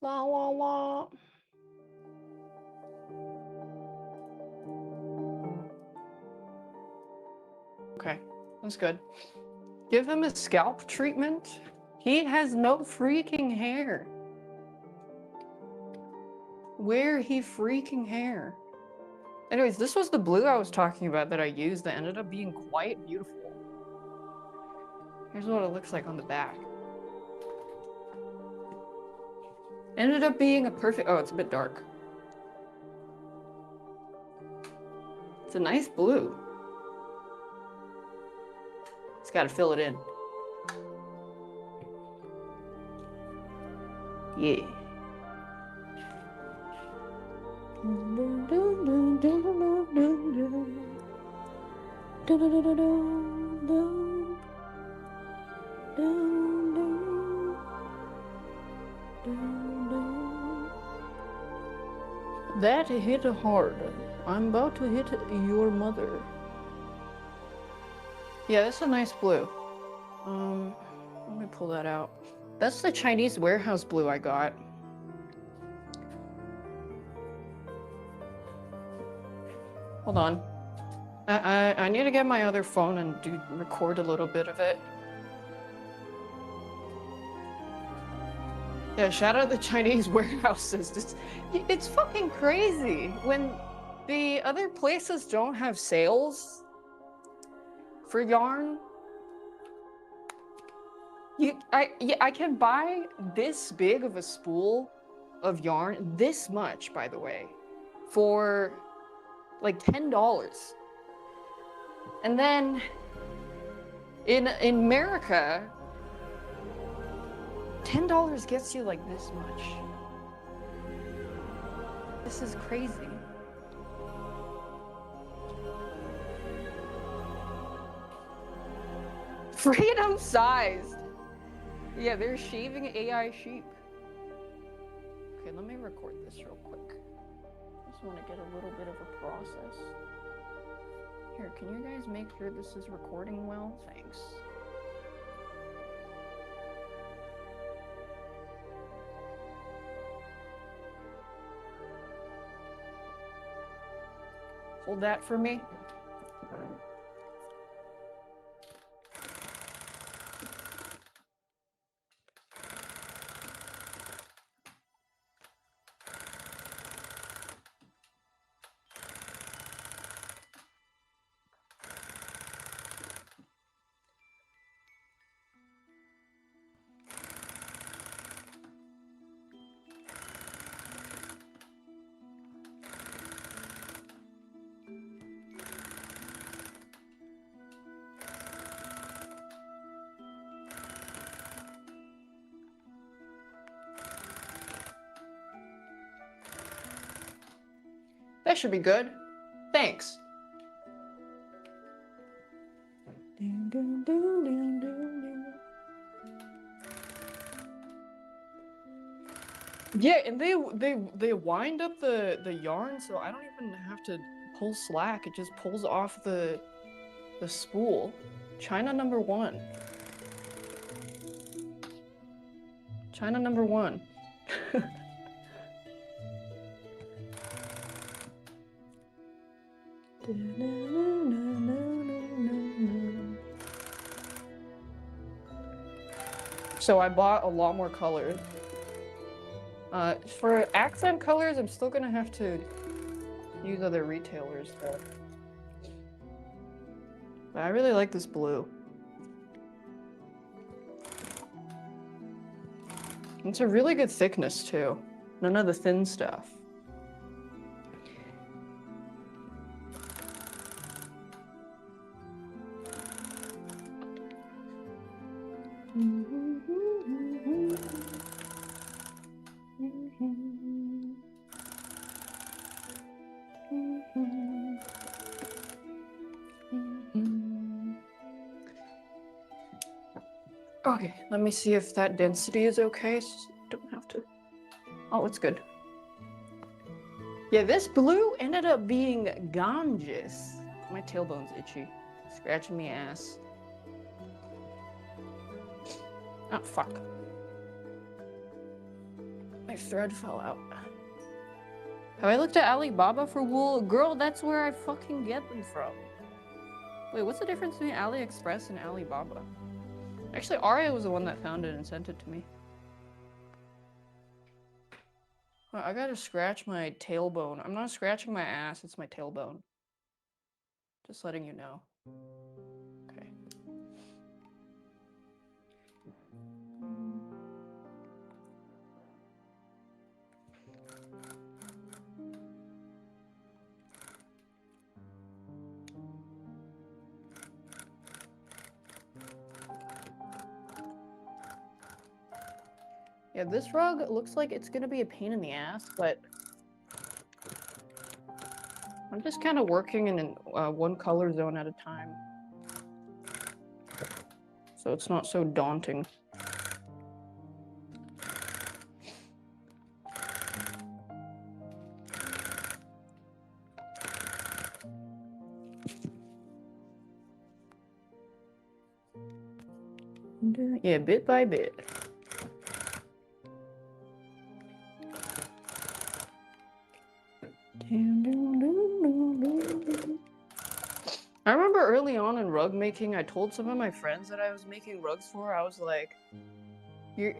La la la. Okay, that's good. Give him a scalp treatment? He has no freaking hair. Where he freaking hair? Anyways, this was the blue I was talking about that I used that ended up being quite beautiful. Here's what it looks like on the back. Ended up being a perfect... Oh, it's a bit dark. It's a nice blue. Just gotta fill it in. Yeah. That hit hard. I'm about to hit your mother. Yeah, that's a nice blue. Let me pull that out. That's the Chinese warehouse blue I got. Hold on. I need to get my other phone and record a little bit of it. Yeah, shout out the Chinese warehouses. It's fucking crazy when the other places don't have sales for yarn. I can buy this big of a spool of yarn, this much, by the way, for like $10. And then in America, $10 gets you like this much. This is crazy. Freedom sized. Yeah, they're shaving AI sheep. Okay, let me record this real quick. I just want to get a little bit of a process. Here, can you guys make sure this is recording well? Thanks. Hold that for me. That should be good. Thanks. Yeah, and they wind up the yarn, so I don't even have to pull slack. It just pulls off the spool. China number one. China number one. So I bought a lot more colors. For accent colors, I'm still gonna have to use other retailers though. But I really like this blue. It's a really good thickness too. None of the thin stuff. Okay, let me see if that density is okay. So don't have to. Oh, it's good. Yeah, this blue ended up being gorgeous. My tailbone's itchy. Scratching me ass. Oh, fuck. My thread fell out. Have I looked at Alibaba for wool? Girl, that's where I fucking get them from. Wait, what's the difference between AliExpress and Alibaba? Actually, Aria was the one that found it and sent it to me. Well, I gotta scratch my tailbone. I'm not scratching my ass, it's my tailbone. Just letting you know. Okay. Yeah, this rug looks like it's gonna be a pain in the ass, but I'm just kind of working in one color zone at a time. So it's not so daunting. Yeah, bit by bit. I remember early on in rug making, I told some of my friends that I was making rugs for. I was like, you're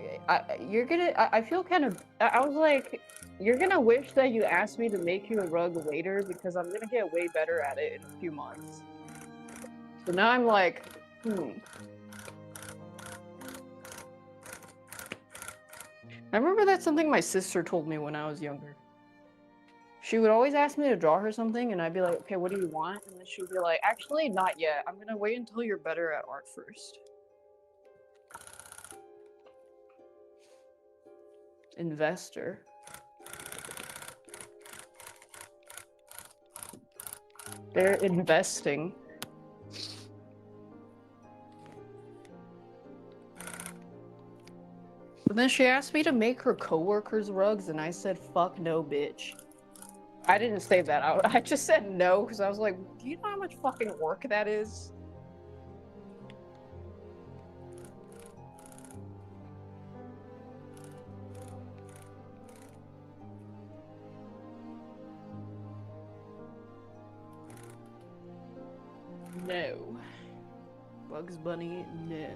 gonna. I feel kind of. I was like, you're gonna wish that you asked me to make you a rug later because I'm gonna get way better at it in a few months. So now I'm like, I remember that's something my sister told me when I was younger. She would always ask me to draw her something, and I'd be like, okay, what do you want? And then she'd be like, actually, not yet. I'm gonna wait until you're better at art first. Investor. They're investing. But then she asked me to make her coworkers rugs, and I said, fuck no, bitch. I didn't say that out. I just said no, because I was like, do you know how much fucking work that is? No. Bugs Bunny, no.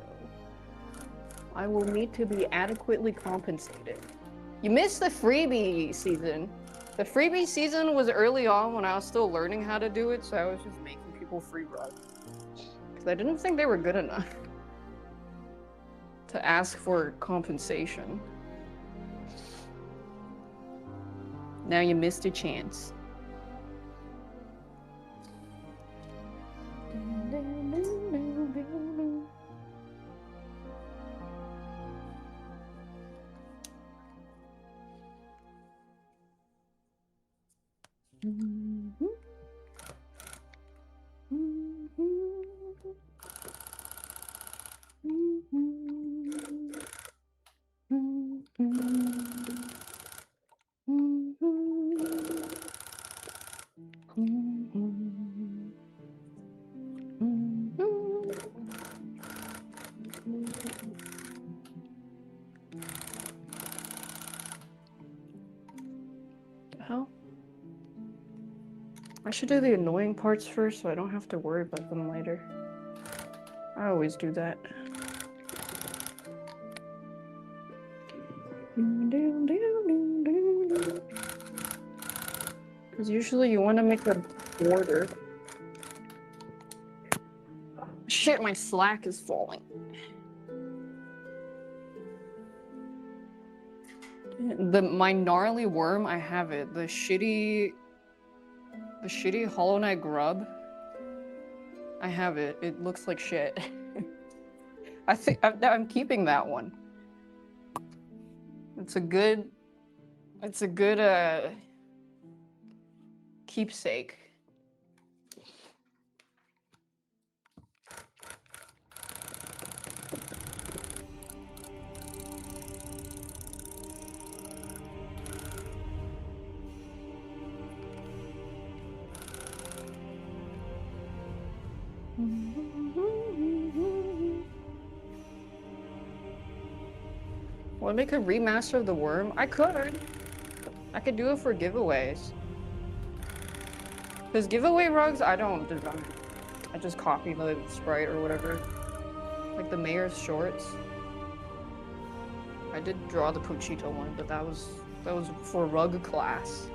I will need to be adequately compensated. You missed the freebie season. The freebie season was early on when I was still learning how to do it, so I was just making people free rugs. Because I didn't think they were good enough to ask for compensation. Now you missed a chance. The hell? I should do the annoying parts first so I don't have to worry about them later. I always do that. Because usually you want to make a border. Shit, my slack is falling. My gnarly worm, I have it. The shitty Hollow Knight grub. I have it. It looks like shit. I think I'm keeping that one. It's a good keepsake. Want to make a remaster of the worm? I could. I could do it for giveaways. Because giveaway rugs, I don't design. I just copy the sprite or whatever. Like the mayor's shorts. I did draw the Pochito one, but that was for rug class.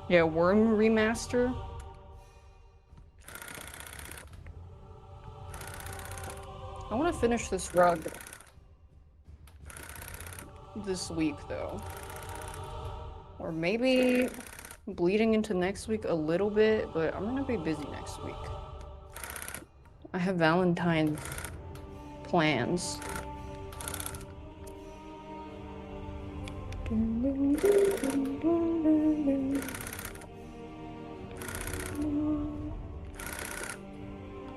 Yeah, worm remaster. I want to finish this rug this week, though. Or maybe bleeding into next week a little bit, but I'm gonna be busy next week. I have Valentine's plans.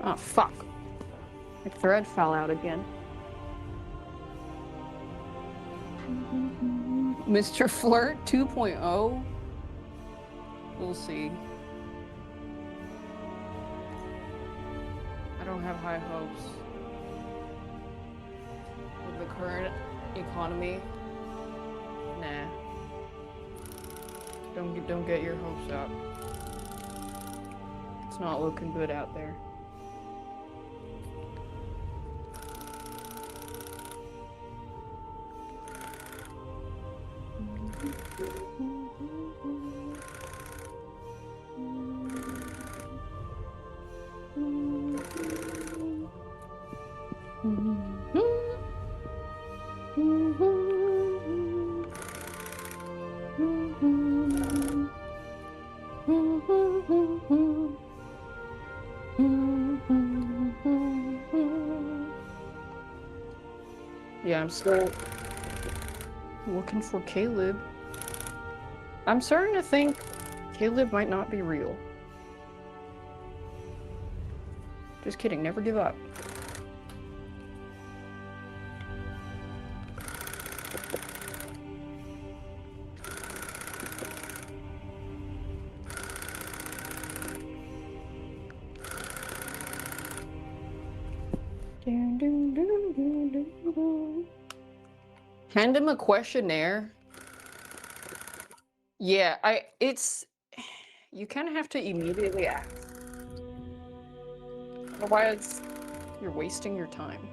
Oh, fuck. My thread fell out again. Mr. Flirt 2.0? We'll see. I don't have high hopes. With the current economy, nah. Don't get your hopes up. It's not looking good out there. Yeah, I'm still looking for Caleb. I'm starting to think Caleb might not be real. Just kidding, never give up. Hand him a questionnaire. Yeah, you kind of have to immediately ask. Otherwise, you're wasting your time.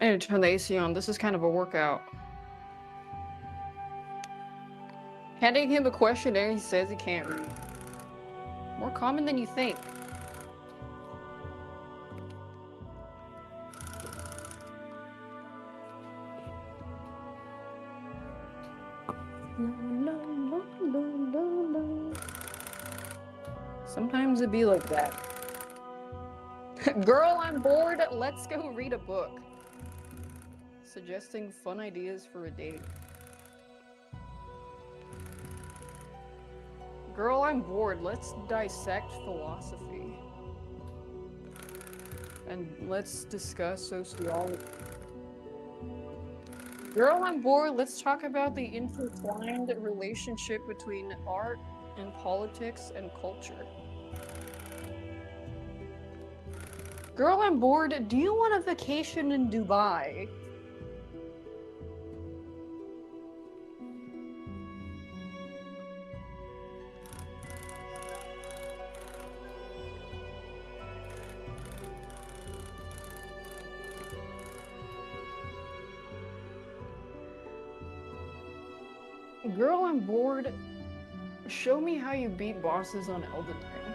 I need to turn the AC on. This is kind of a workout. Handing him a questionnaire, he says he can't read. More common than you think. Sometimes it be like that. Girl, I'm bored. Let's go read a book. Suggesting fun ideas for a date. Girl, I'm bored. Let's dissect philosophy. And let's discuss sociology. Girl, I'm bored. Let's talk about the intertwined relationship between art and politics and culture. Girl, I'm bored. Do you want a vacation in Dubai? Girl, I'm bored. Show me how you beat bosses on Elden Ring.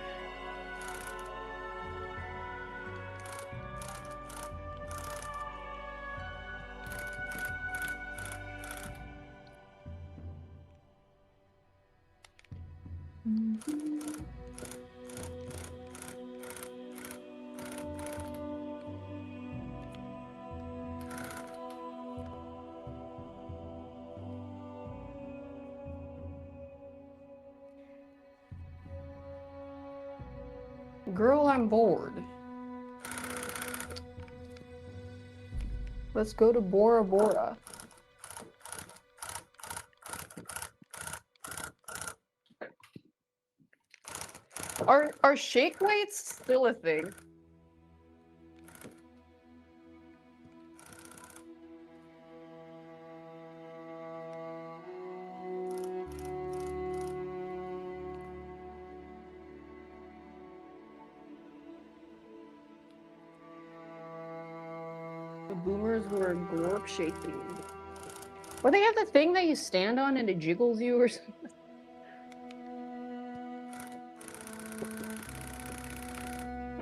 Girl, I'm bored. Let's go to Bora Bora. Are shake weights still a thing? The boomers were glorp shaking. Or they have the thing that you stand on and it jiggles you or something.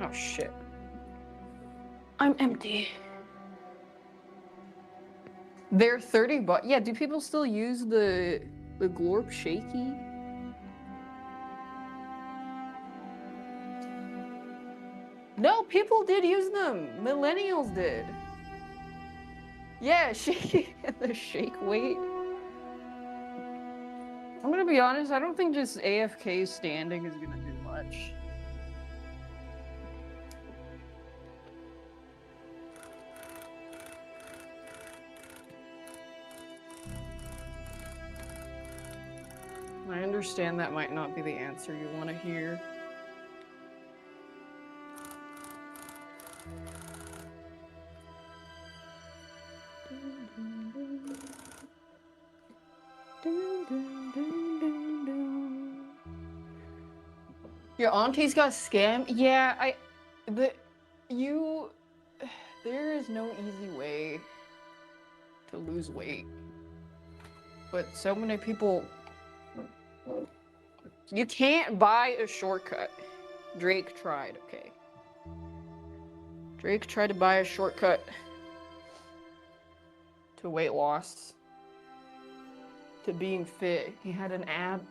Oh shit. I'm empty. They're 30 bucks. Yeah, do people still use the glorp shaky? No, people did use them. Millennials did. Yeah, shaky and the shake weight. I'm gonna be honest, I don't think just AFK standing is gonna do much. I understand that might not be the answer you want to hear. Your auntie's got scammed? Yeah, there is no easy way to lose weight. But so many people, you can't buy a shortcut. Drake tried, okay. Drake tried to buy a shortcut to weight loss, to being fit. He had an ab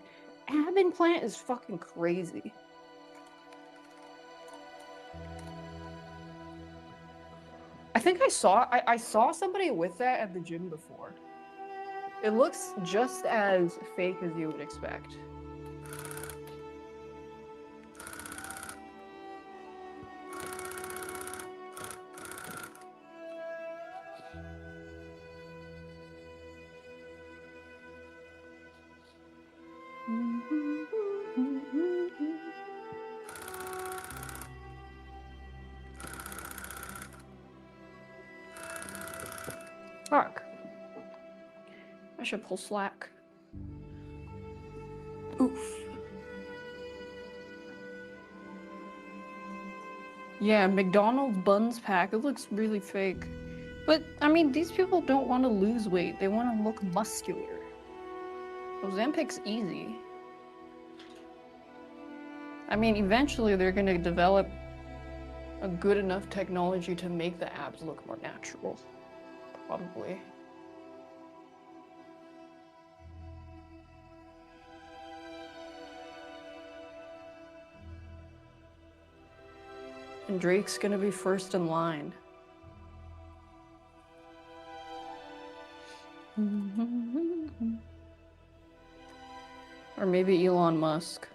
implant is fucking crazy. I think I saw somebody with that at the gym before. It looks just as fake as you would expect. Fuck. I should pull slack. Oof. Yeah, McDonald's buns pack. It looks really fake. But, I mean, these people don't want to lose weight. They want to look muscular. Ozempic's easy. I mean, eventually they're going to develop a good enough technology to make the abs look more natural. Probably. And Drake's gonna be first in line. Or maybe Elon Musk.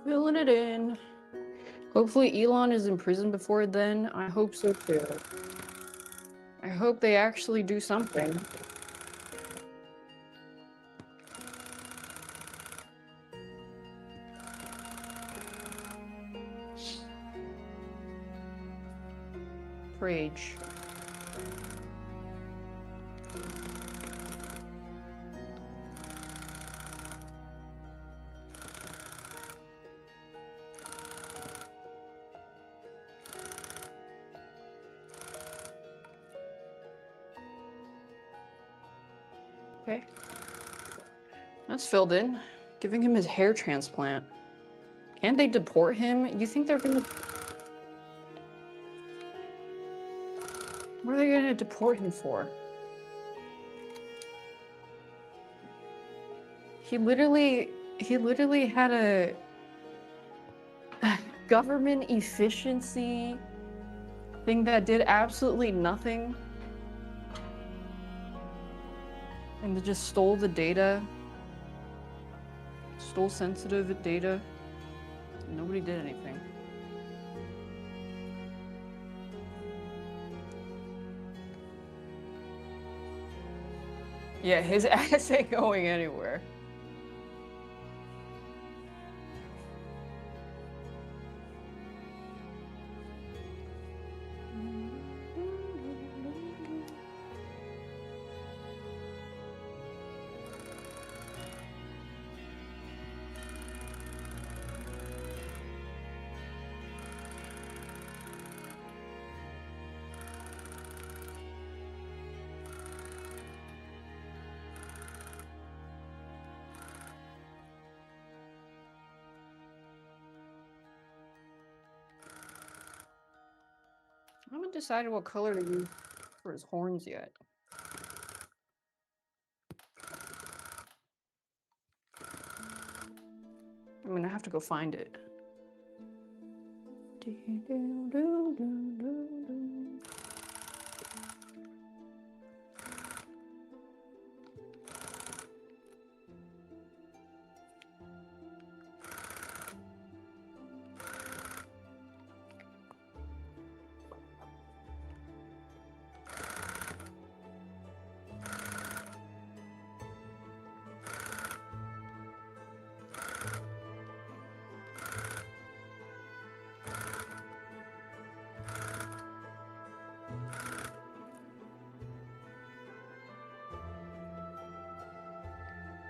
Filling it in. Hopefully Elon is in prison before then. I hope so too. I hope they actually do something. for age. Okay. That's filled in. Giving him his hair transplant. Can't they deport him? You think they're gonna... What are they gonna deport him for? He literally had a government efficiency thing that did absolutely nothing. And they just stole the data. Stole sensitive data. Nobody did anything. Yeah, his ass ain't going anywhere. I haven't decided what color to use for his horns yet. I'm gonna have to go find it.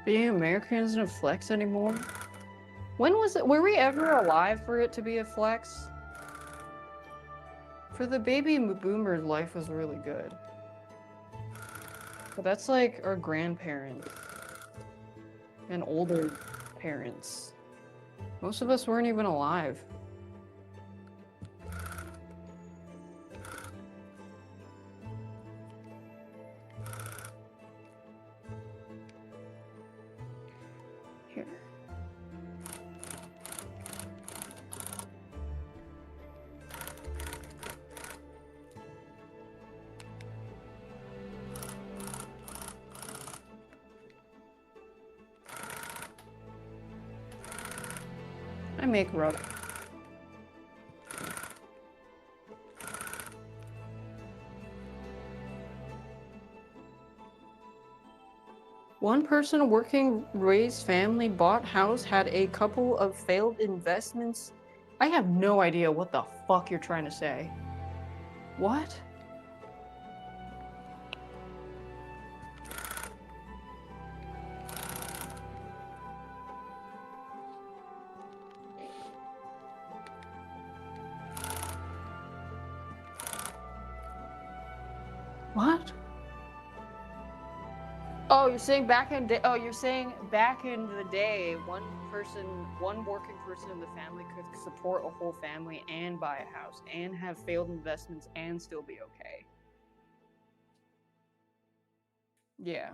Being American isn't a flex anymore. When was it? Were we ever alive for it to be a flex? For the baby boomers, life was really good. But that's like our grandparents and older parents. Most of us weren't even alive. Here. I make rug. One person working, raised family, bought house, had a couple of failed investments. I have no idea what the fuck you're trying to say. What? What? Oh, you're saying back in day. Oh, you're saying back in the day, one working person in the family could support a whole family and buy a house and have failed investments and still be okay. Yeah.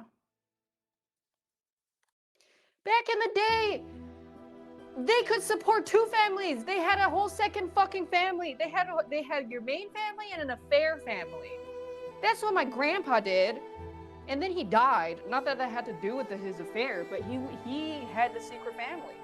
Back in the day, they could support two families. They had a whole second fucking family. They had your main family and an affair family. That's what my grandpa did. And then he died. Not that had to do with his affair, but he had the secret family.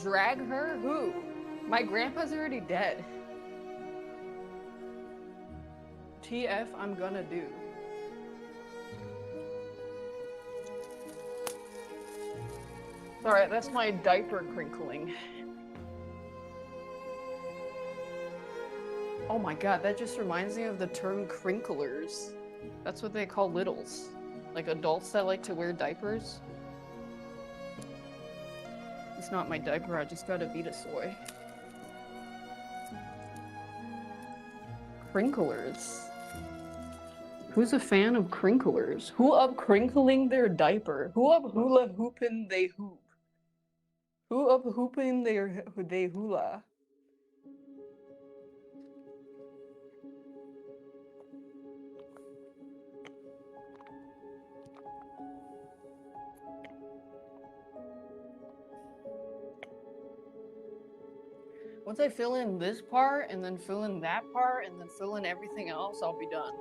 Drag her? Who? My grandpa's already dead. TF I'm gonna do. Alright, that's my diaper crinkling. Oh my god, that just reminds me of the term crinklers. That's what they call littles. Like adults that like to wear diapers. It's not my diaper, I just got a Vita soy. Crinklers. Who's a fan of crinklers? Who up crinkling their diaper? Who up hula hoopin' they hoop? Who up hoopin' they hula? Once I fill in this part, and then fill in that part, and then fill in everything else, I'll be done.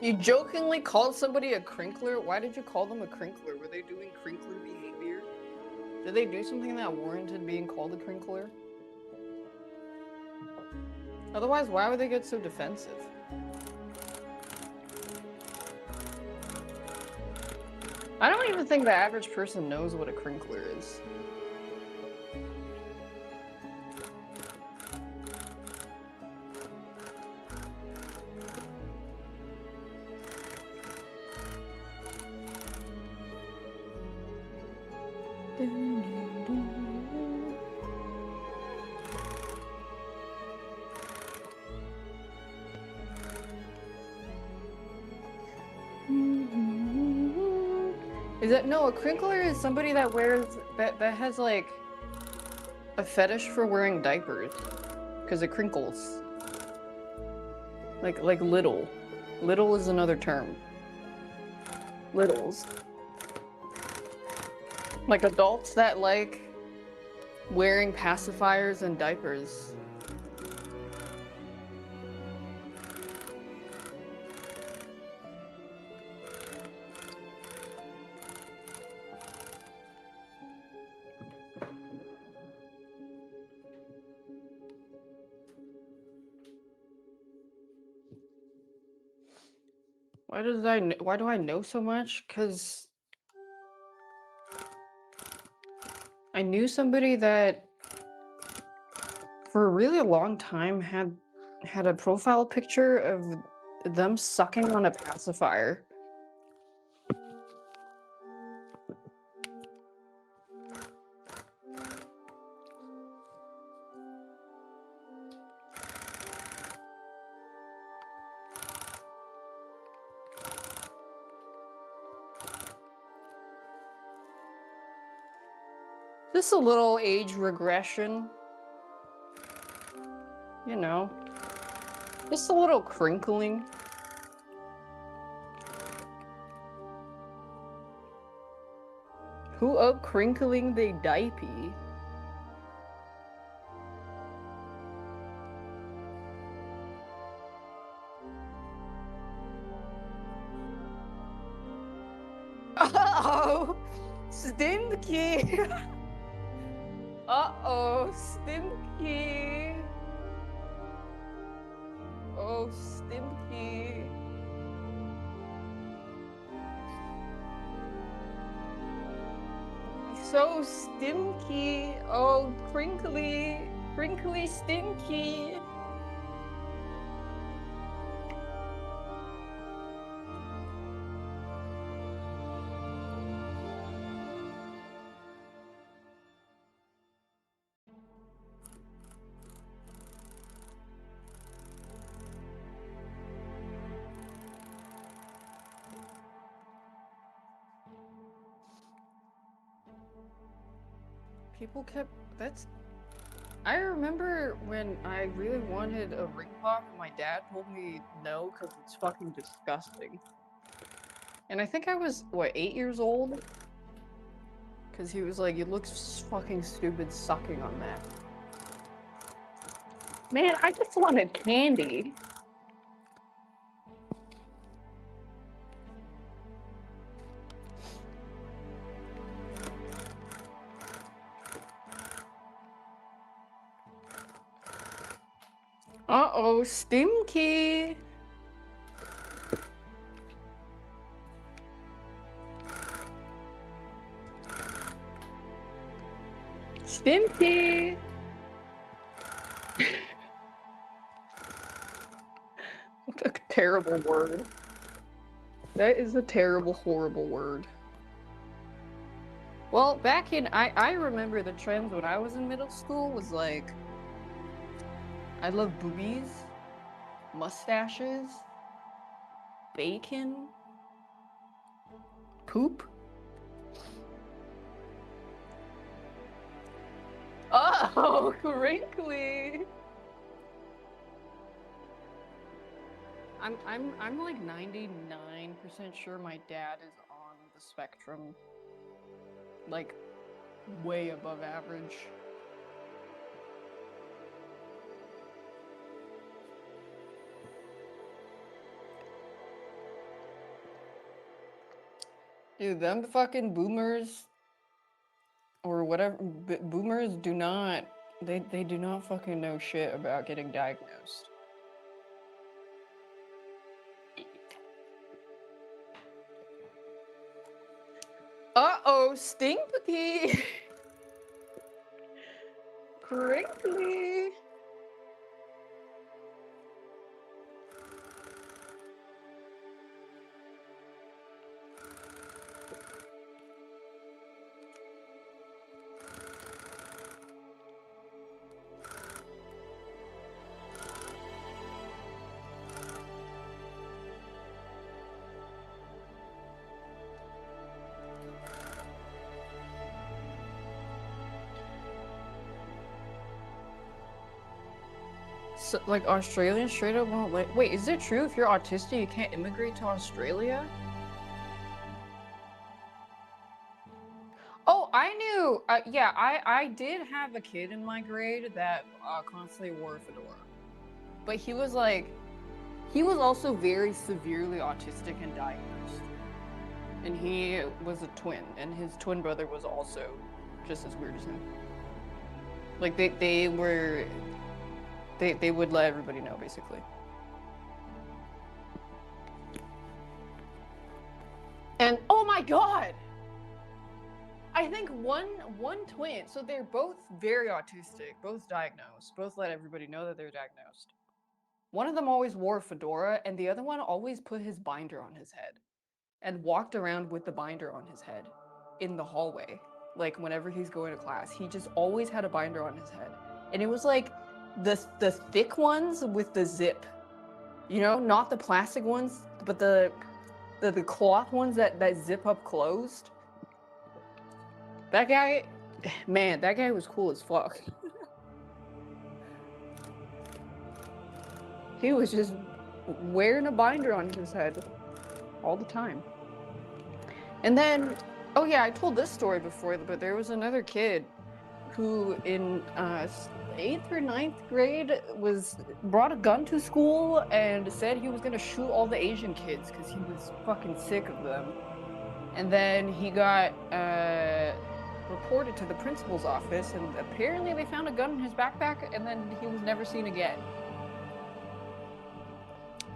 You jokingly called somebody a crinkler? Why did you call them a crinkler? Were they doing crinkler behavior? Did they do something that warranted being called a crinkler? Otherwise, why would they get so defensive? I don't even think the average person knows what a crinkler is. Is that no? A crinkler is somebody that wears that has like a fetish for wearing diapers because it crinkles. Like little. Little is another term. Littles. Like adults that like wearing pacifiers and diapers. Why do I know so much? Because I knew somebody that for a really long time had a profile picture of them sucking on a pacifier. Just a little age regression. You know, just a little crinkling. Who up crinkling they diaper? Uh-oh! Stinky! Uh-oh, Stinky! Oh, Stinky. So stinky. Oh, crinkly. Crinkly Stinky. People kept... That's... I remember when I really wanted a ring pop, and my dad told me no because it's fucking disgusting. And I think I was, what, 8 years old? Because he was like, "You look fucking stupid sucking on that." Man, I just wanted candy. Uh-oh, Stimky! Stimky! That's a terrible word. That is a terrible, horrible word. Well, back in, I remember the trends when I was in middle school was like, I love boobies, mustaches, bacon, poop. Oh, crinkly! I'm like 99% sure my dad is on the spectrum. Like, way above average. Dude, them fucking boomers or whatever, boomers do not, they do not fucking know shit about getting diagnosed. Uh-oh, Stinky! Crinkly! So, like, Australians straight up won't let. Wait, is it true if you're autistic you can't immigrate to Australia? Oh, I knew. Yeah, I did have a kid in my grade that constantly wore a fedora, but he was also very severely autistic and diagnosed, and he was a twin, and his twin brother was also just as weird as him. Like they would let everybody know basically. And oh my god! I think one twin, so they're both very autistic, both diagnosed, both let everybody know that they're diagnosed. One of them always wore a fedora, and the other one always put his binder on his head and walked around with the binder on his head in the hallway. Like whenever he's going to class, he just always had a binder on his head. And it was like the thick ones with the zip. You know, not the plastic ones, but the cloth ones that zip up closed. That guy, man, that guy was cool as fuck. He was just wearing a binder on his head all the time. And then, oh yeah, I told this story before, but there was another kid who in 8th or 9th grade brought a gun to school and said he was gonna shoot all the Asian kids because he was fucking sick of them. And then he got reported to the principal's office, and apparently they found a gun in his backpack, and then he was never seen again.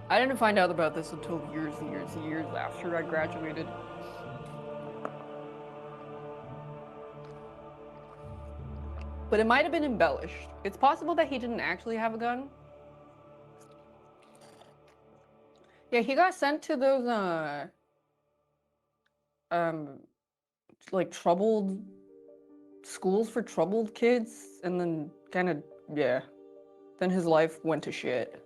I didn't find out about this until years and years and years after I graduated. But it might have been embellished. It's possible that he didn't actually have a gun. Yeah, he got sent to those like troubled schools for troubled kids, and then kind of, yeah, then his life went to shit.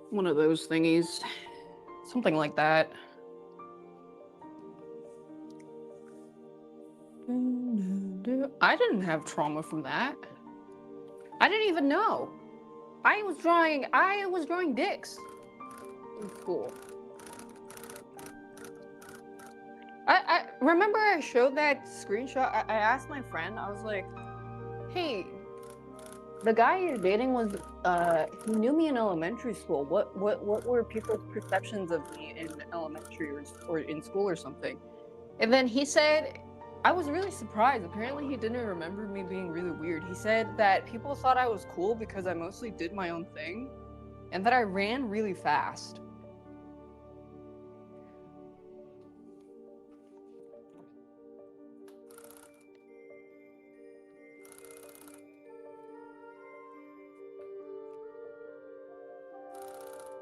One of those thingies. Something like that. I didn't have trauma from that. I didn't even know. I was drawing dicks in school. I remember I showed that screenshot. I asked my friend, I was like, hey, the guy you're dating was he knew me in elementary school. What were people's perceptions of me in elementary or in school or something? And then he said, I was really surprised. Apparently he didn't remember me being really weird. He said that people thought I was cool because I mostly did my own thing and that I ran really fast.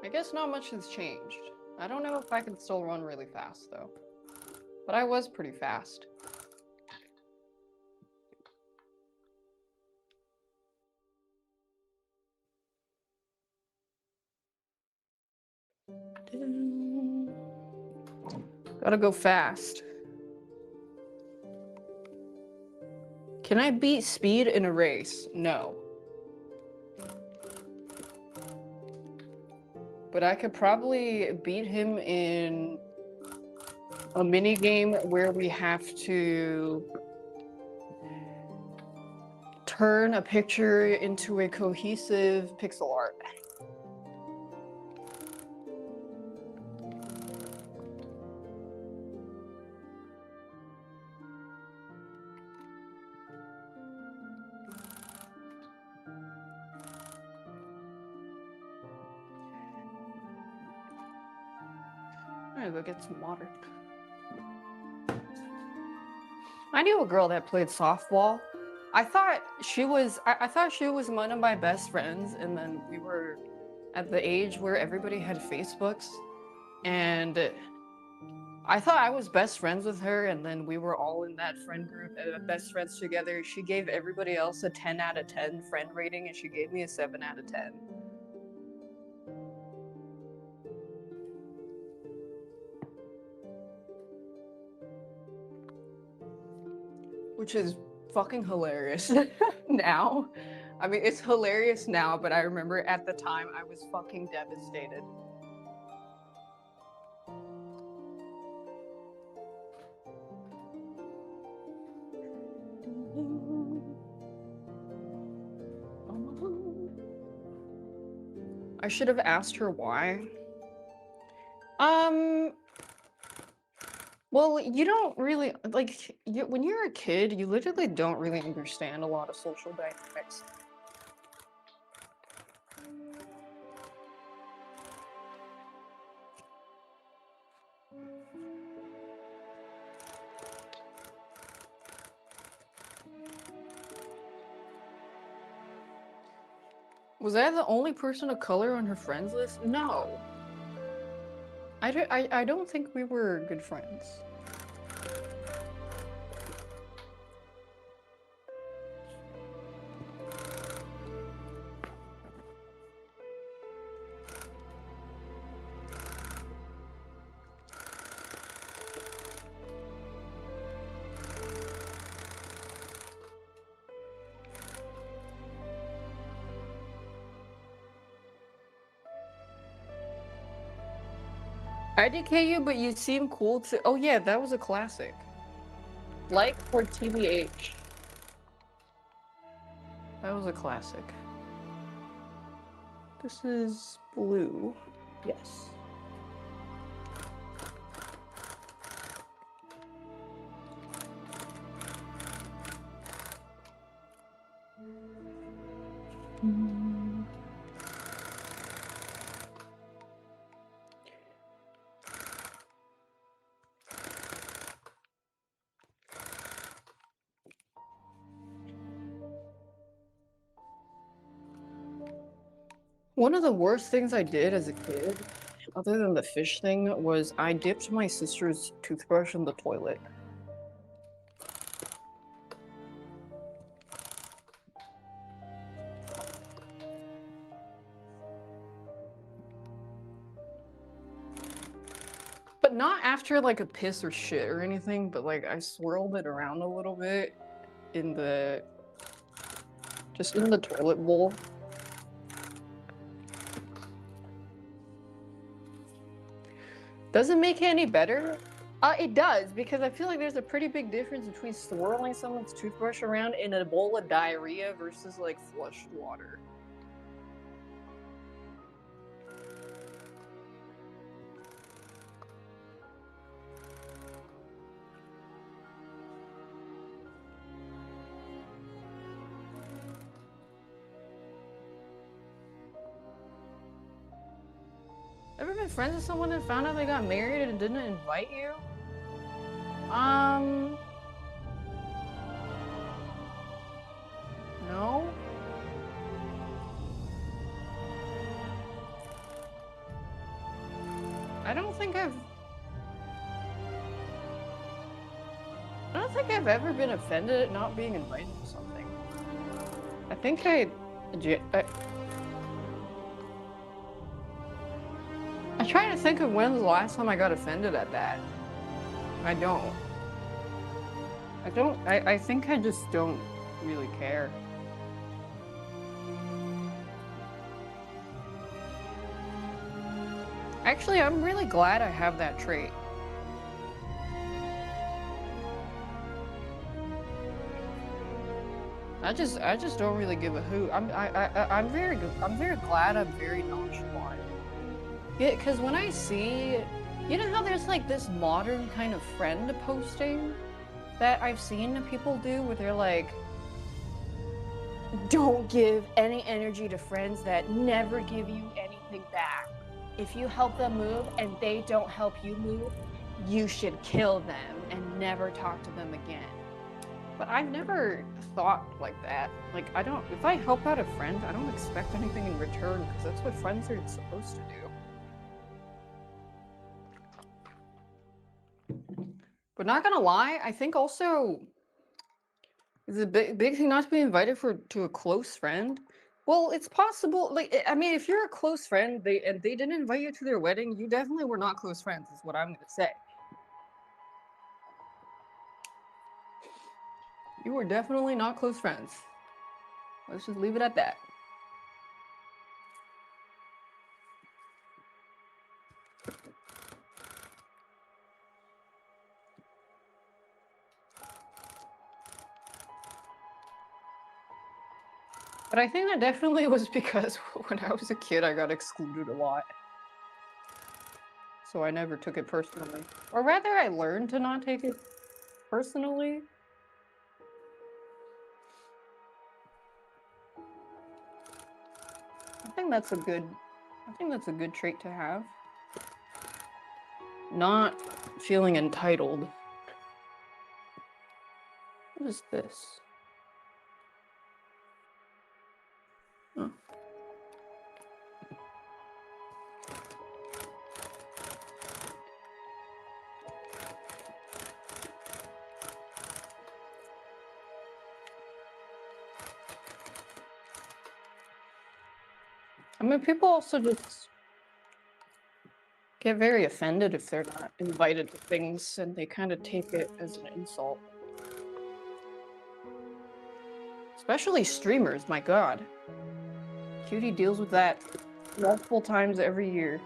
I guess not much has changed. I don't know if I can still run really fast though. But I was pretty fast. Gotta go fast. Can I beat speed in a race? No. But I could probably beat him in a mini game where we have to turn a picture into a cohesive pixel art. I'm gonna go get some water. I knew a girl that played softball. I thought she was one of my best friends, and then we were at the age where everybody had Facebooks, and I thought I was best friends with her, and then we were all in that friend group, best friends together. She gave everybody else a 10 out of 10 friend rating, and she gave me a 7 out of 10. Which is fucking hilarious now. I mean, it's hilarious now, but I remember at the time I was fucking devastated. I should have asked her why. Well, you don't really, like, when you're a kid, you literally don't really understand a lot of social dynamics. Was I the only person of color on her friends list? No. I don't think we were good friends. I DK you, but you seem cool to. Oh yeah, that was a classic. Like for TBH. That was a classic. This is blue. Yes. One of the worst things I did as a kid, other than the fish thing, was I dipped my sister's toothbrush in the toilet. But not after like a piss or shit or anything, but like I swirled it around a little bit in the toilet bowl. Does it make it any better? It does, because I feel like there's a pretty big difference between swirling someone's toothbrush around in a bowl of diarrhea versus like flushed water. Ever been friends with someone and found out they got married and didn't invite you? No. I don't think I've ever been offended at not being invited to something. I think I try to think of when's the last time I got offended at that. I think I just don't really care. Actually, I'm really glad I have that trait. I just don't really give a hoot. I'm very glad I'm very nonchalant. Yeah, because when I see, you know how there's like this modern kind of friend posting that I've seen people do where they're like, don't give any energy to friends that never give you anything back. If you help them move and they don't help you move, you should kill them and never talk to them again. But I've never thought like that. Like, if I help out a friend, I don't expect anything in return, because that's what friends are supposed to do. But not gonna lie, I think also it's a big thing not to be invited to a close friend. Well, it's possible. Like, I mean, if you're a close friend, they didn't invite you to their wedding, you definitely were not close friends, is what I'm gonna say. You were definitely not close friends. Let's just leave it at that. But I think that definitely was because when I was a kid, I got excluded a lot. So I never took it personally. Or rather, I learned to not take it personally. I think that's a good trait to have. Not feeling entitled. What is this? Oh. I mean, people also just get very offended if they're not invited to things, and they kind of take it as an insult. Especially streamers, my god. Cutie deals with that multiple times every year.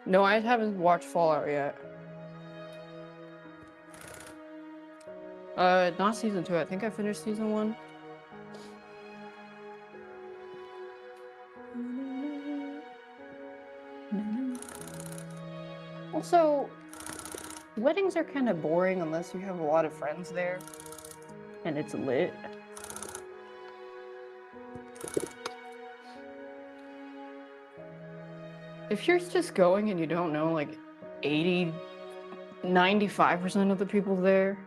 No, I haven't watched Fallout yet. Not season 2. I think I finished season 1. Also, weddings are kind of boring unless you have a lot of friends there and it's lit. If you're just going and you don't know like 95% of the people there,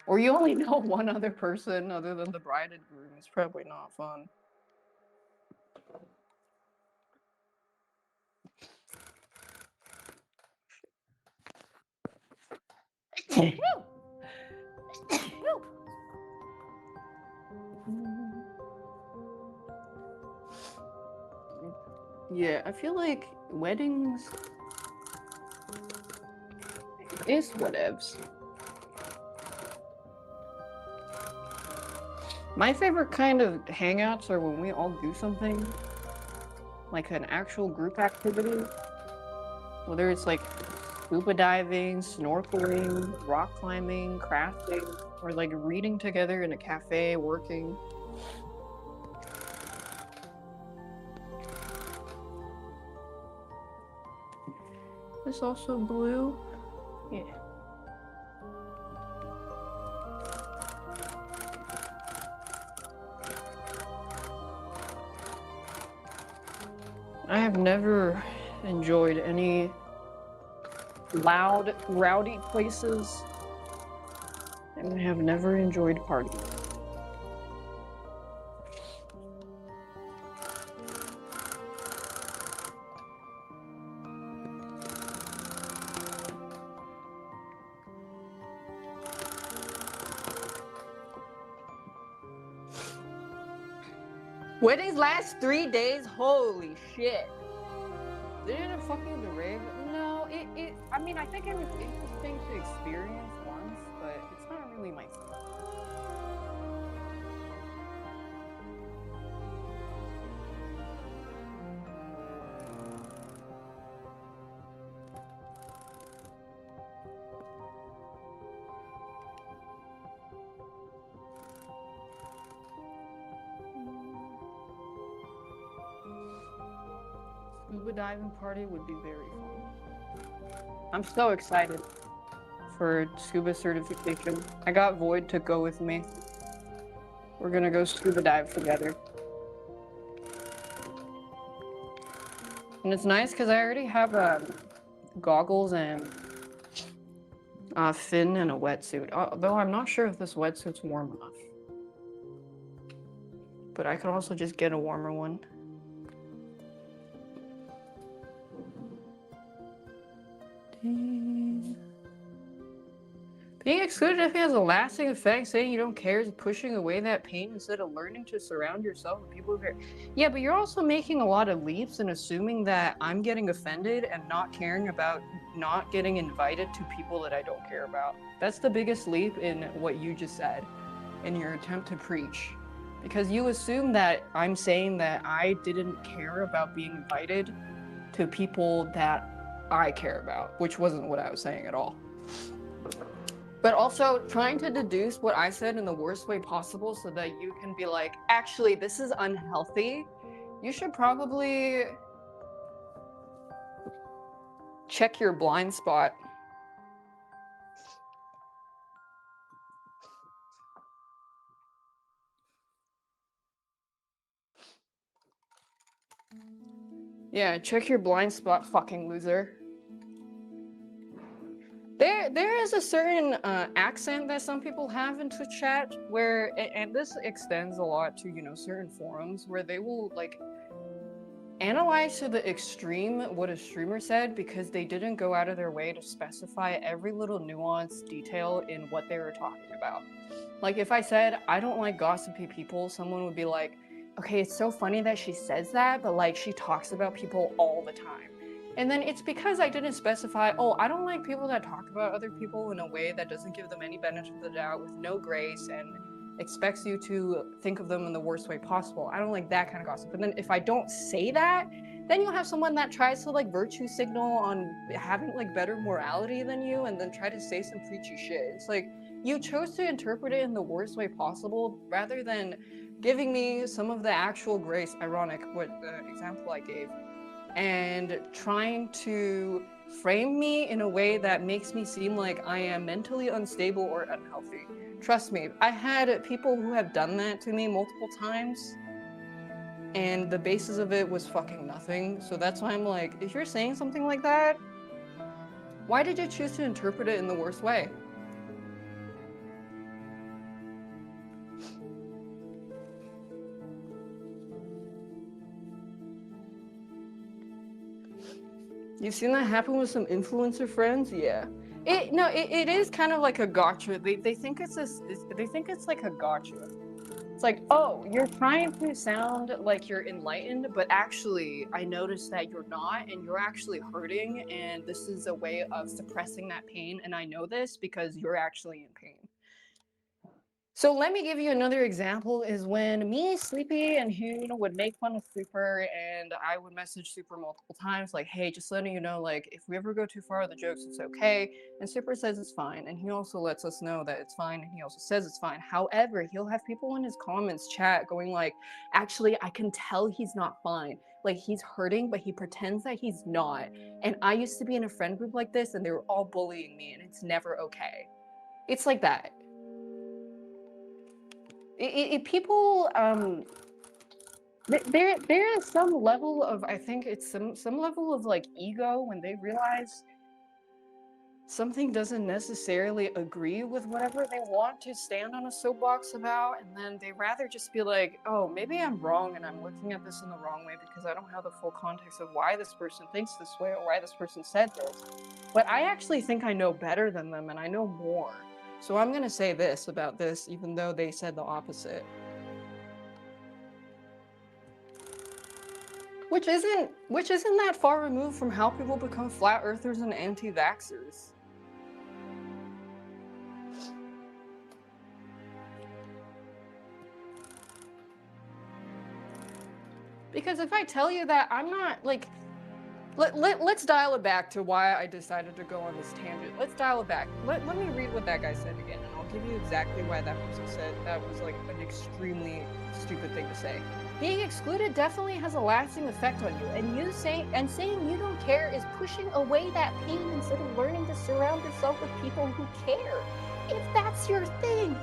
or you only know one other person other than the bride and groom, it's probably not fun. Yeah, I feel like weddings It's whatevs. My favorite kind of hangouts are when we all do something, like an actual group activity. Whether it's like scuba diving, snorkeling, rock climbing, crafting, or like reading together in a cafe, working. This also blue? Yeah. I have never enjoyed any loud, rowdy places, and I have never enjoyed parties. Weddings last 3 days? Holy shit. Did it fucking the rave? No, I mean, I think it was interesting to experience once, but it's not really my thing. Scuba diving party would be very fun. I'm so excited for scuba certification. I got Void to go with me. We're gonna go scuba dive together. And it's nice because I already have goggles and fin and a wetsuit. Although I'm not sure if this wetsuit's warm enough. But I could also just get a warmer one. Being excluded definitely has a lasting effect. Saying you don't care is pushing away that pain instead of learning to surround yourself with people who care. Yeah, but you're also making a lot of leaps and assuming that I'm getting offended and not caring about not getting invited to people that I don't care about. That's the biggest leap in what you just said in your attempt to preach. Because you assume that I'm saying that I didn't care about being invited to people that I care about, which wasn't what I was saying at all. But also trying to deduce what I said in the worst way possible so that you can be like, actually, this is unhealthy. You should probably check your blind spot. Yeah, check your blind spot, fucking loser. There is a certain accent that some people have in Twitch chat where, and this extends a lot to, you know, certain forums where they will like analyze to the extreme what a streamer said because they didn't go out of their way to specify every little nuance detail in what they were talking about. Like if I said, I don't like gossipy people, someone would be like, okay, it's so funny that she says that, but like she talks about people all the time. And then it's because I didn't specify, oh, I don't like people that talk about other people in a way that doesn't give them any benefit of the doubt with no grace and expects you to think of them in the worst way possible. I don't like that kind of gossip. But then if I don't say that, then you'll have someone that tries to like virtue signal on having like better morality than you and then try to say some preachy shit. It's like you chose to interpret it in the worst way possible rather than giving me some of the actual grace, ironic, what example I gave, and trying to frame me in a way that makes me seem like I am mentally unstable or unhealthy. Trust me, I had people who have done that to me multiple times, and the basis of it was fucking nothing. So that's why I'm like, if you're saying something like that, why did you choose to interpret it in the worst way? You've seen that happen with some influencer friends? Yeah. It is kind of like a gotcha. They think it's like a gotcha. It's like, oh, you're trying to sound like you're enlightened, but actually, I noticed that you're not, and you're actually hurting, and this is a way of suppressing that pain, and I know this because you're actually in pain. So let me give you another example is when me, Sleepy, and Hoon would make fun of Super, and I would message Super multiple times, like, hey, just letting you know, like, if we ever go too far with the jokes, it's okay. And Super says it's fine, and he also lets us know that it's fine, and he also says it's fine. However, he'll have people in his comments chat going like, actually, I can tell he's not fine. Like, he's hurting, but he pretends that he's not. And I used to be in a friend group like this, and they were all bullying me, and it's never okay. It's like that. People there is some level of, I think it's some level of like ego when they realize something doesn't necessarily agree with whatever they want to stand on a soapbox about, and then they rather just be like, oh, maybe I'm wrong and I'm looking at this in the wrong way because I don't have the full context of why this person thinks this way or why this person said this, but I actually think I know better than them and I know more. So I'm gonna say this about this even though they said the opposite. Which isn't that far removed from how people become flat earthers and anti-vaxxers. Because if I tell you that I'm not, like, let's dial it back to why I decided to go on this tangent. Let's dial it back. Let me read what that guy said again, and I'll give you exactly why that person said that was like an extremely stupid thing to say. Being excluded definitely has a lasting effect on you, and saying you don't care is pushing away that pain instead of learning to surround yourself with people who care. If that's your thing.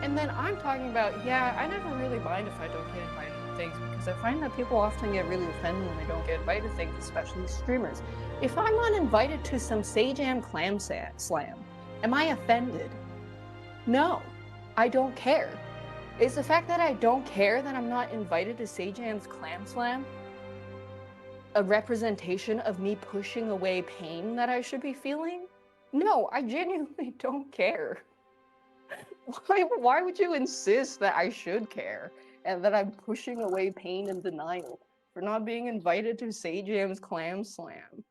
And then I'm talking about, yeah, I never really mind if I don't get invited to things because I find that people often get really offended when they don't get invited to things, especially streamers. If I'm uninvited to some Sajam Clam Slam, am I offended? No, I don't care. Is the fact that I don't care that I'm not invited to Sajam's Clam Slam a representation of me pushing away pain that I should be feeling? No, I genuinely don't care. Why would you insist that I should care and that I'm pushing away pain and denial for not being invited to Sajam's Clam Slam?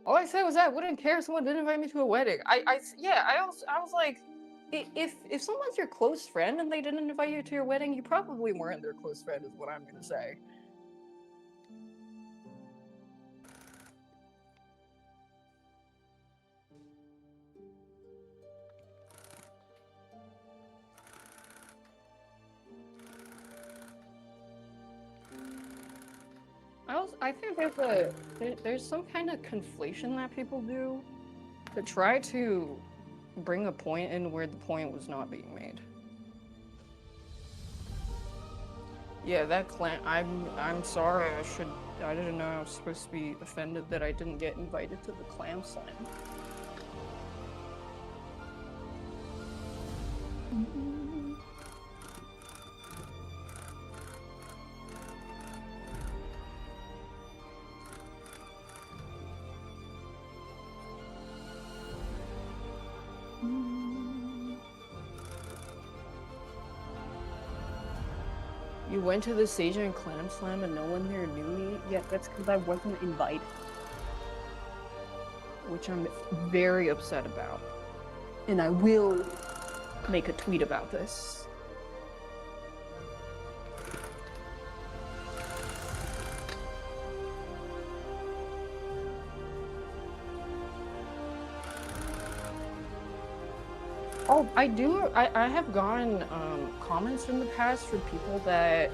All I said was that I wouldn't care if someone didn't invite me to a wedding. I was like, if someone's your close friend and they didn't invite you to your wedding, you probably weren't their close friend, is what I'm gonna say. I think there's some kind of conflation that people do to try to bring a point in where the point was not being made. Yeah, that clan. I'm sorry. I didn't know I was supposed to be offended that I didn't get invited to the clam slam. You went to the Sage and Clam Slam and no one there knew me? Yeah, that's because I wasn't invited. Which I'm very upset about. And I will make a tweet about this. Oh, I have gotten comments in the past from people that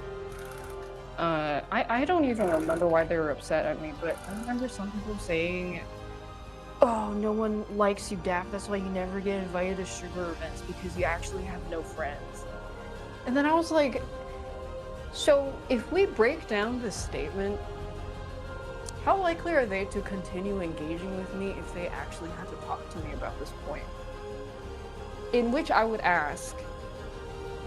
I don't even remember why they were upset at me, but I remember some people saying, oh, no one likes you, Daph, that's why you never get invited to sugar events, because you actually have no friends. And then I was like, so if we break down this statement, how likely are they to continue engaging with me if they actually had to talk to me about this point? In which I would ask,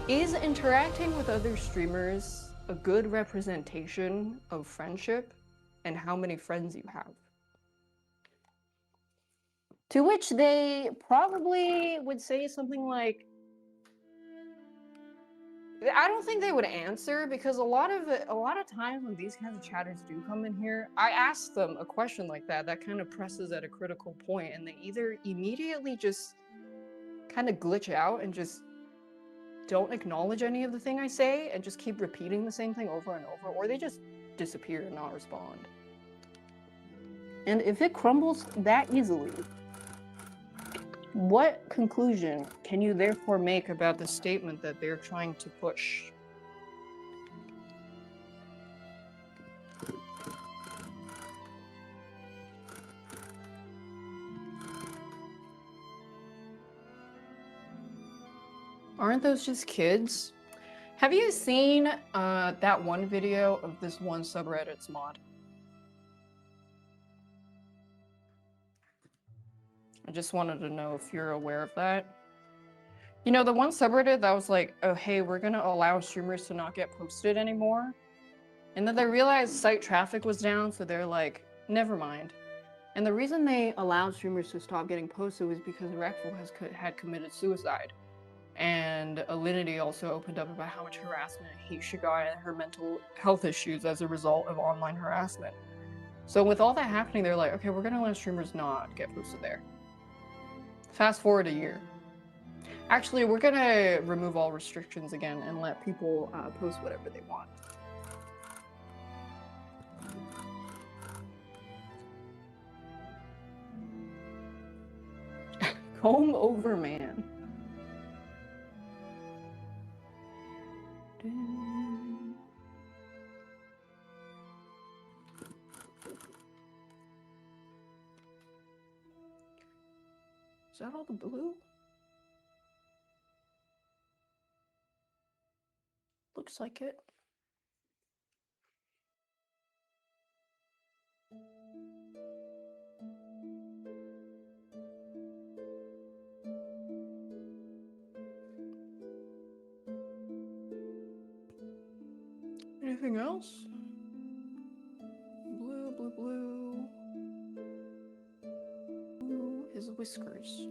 is interacting with other streamers a good representation of friendship and how many friends you have? To which they probably would say something like, I don't think they would answer, because a lot of times when these kinds of chatters do come in here, I ask them a question like that kind of presses at a critical point, and they either immediately just kind of glitch out and just don't acknowledge any of the thing I say and just keep repeating the same thing over and over, or they just disappear and not respond. And if it crumbles that easily, what conclusion can you therefore make about the statement that they're trying to push? Aren't those just kids? Have you seen that one video of this one subreddit's mod? I just wanted to know if you're aware of that. You know, the one subreddit that was like, oh, hey, we're gonna allow streamers to not get posted anymore. And then they realized site traffic was down, so they're like, never mind. And the reason they allowed streamers to stop getting posted was because Rectful had committed suicide. And Alinity also opened up about how much harassment and hate she got and her mental health issues as a result of online harassment. So with all that happening, they're like, okay, we're gonna let streamers not get posted there. Fast forward a year. Actually, we're gonna remove all restrictions again and let people post whatever they want. Comb over man. Is that all the blue? Looks like it. Anything else? Blue, blue, blue. Blue, his whiskers.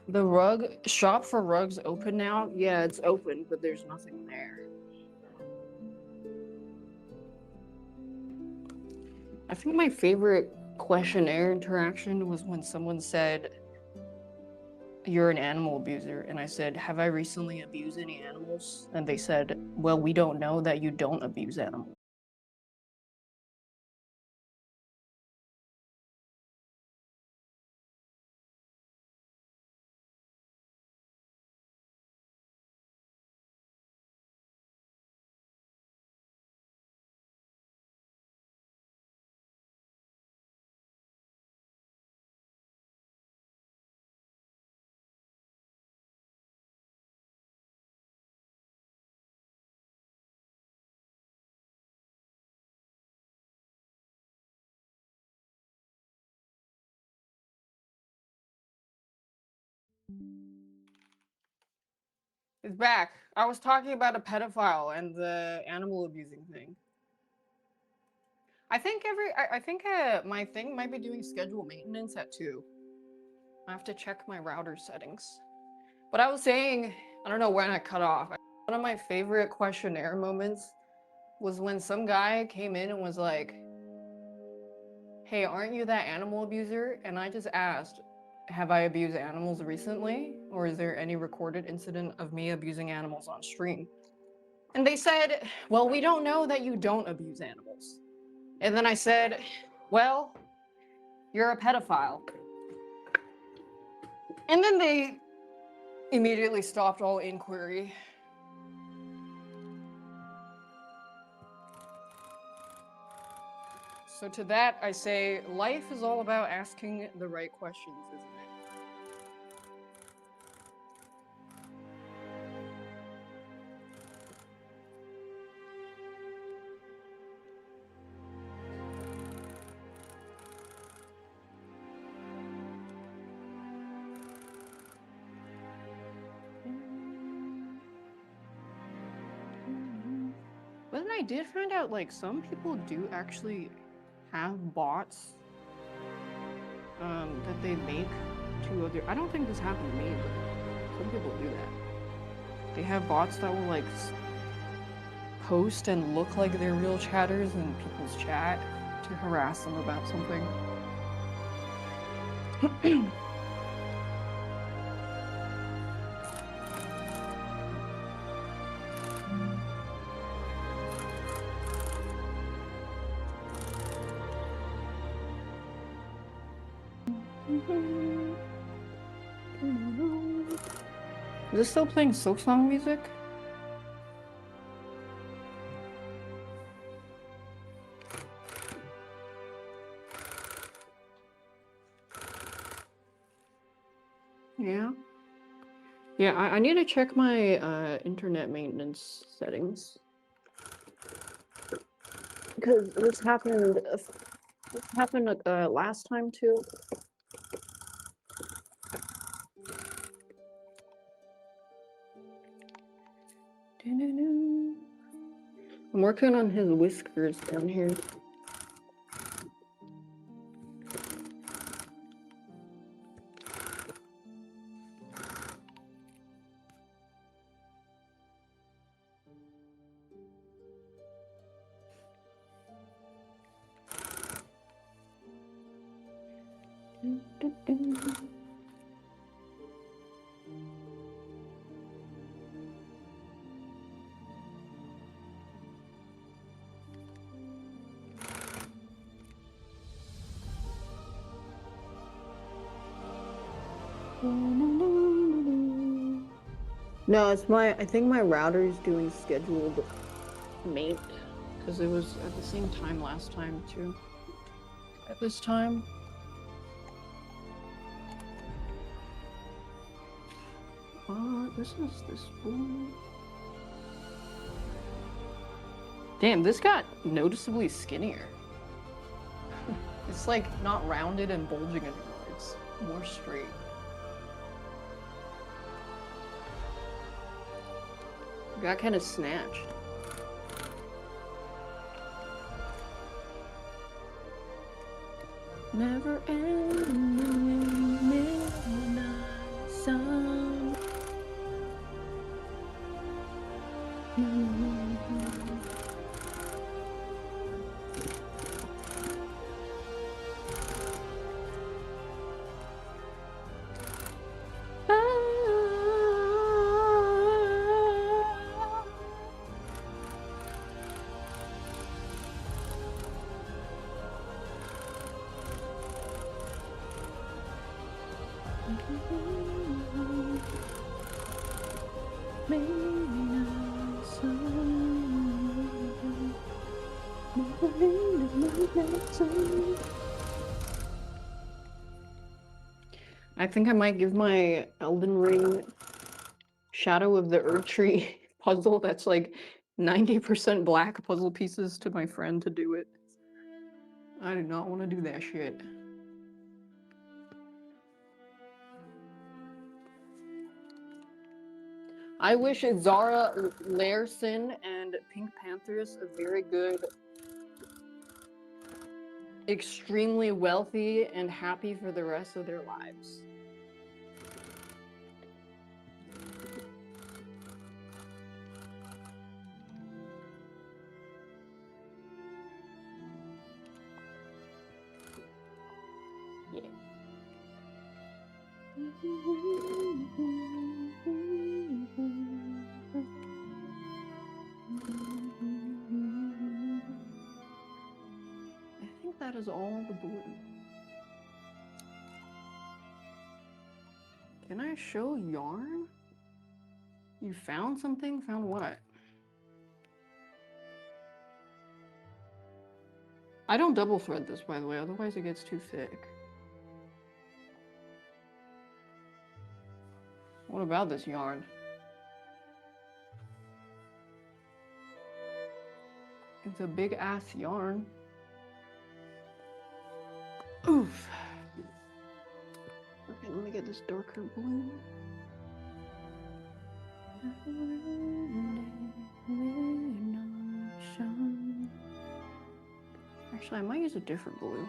The rug shop for rugs open now? Yeah, it's open, but there's nothing there. I think my favorite questionnaire interaction was when someone said, you're an animal abuser, and I said, have I recently abused any animals? And they said, well, we don't know that you don't abuse animals. It's back. I was talking about a pedophile and the animal abusing thing. I think my thing might be doing schedule maintenance at 2. I have to check my router settings. But I was saying, I don't know when I cut off. One of my favorite questionnaire moments was when some guy came in and was like, hey, aren't you that animal abuser? And I just asked, have I abused animals recently? Or is there any recorded incident of me abusing animals on stream? And they said, well, we don't know that you don't abuse animals. And then I said, well, you're a pedophile. And then they immediately stopped all inquiry. So to that, I say, life is all about asking the right questions, isn't it? I did find out, like, some people do actually have bots that they make to other. I don't think this happened to me, but some people do that. They have bots that will, like, post and look like they're real chatters in people's chat to harass them about something. Is this still playing Silksong music? Yeah. Yeah, I need to check my internet maintenance settings. Because this happened last time too. I'm working on his whiskers down here. No, it's I think my router is doing scheduled mate because it was at the same time last time too. At this time. This is this one. Damn, this got noticeably skinnier. It's like not rounded and bulging anymore. It's more straight. Got kind of snatched. Never ending midnight sun. I think I might give my Elden Ring Shadow of the Earth Tree puzzle that's like 90% black puzzle pieces to my friend to do it. I do not want to do that shit. I wish Zara Larsson and Pink Panthers a very good, extremely wealthy, and happy for the rest of their lives. Yeah. I think that is all the blue. Can I show yarn? You found something? Found what? I don't double thread this, by the way, otherwise it gets too thick. What about this yarn? It's a big ass yarn. Oof. Okay, let me get this darker blue. Actually, I might use a different blue.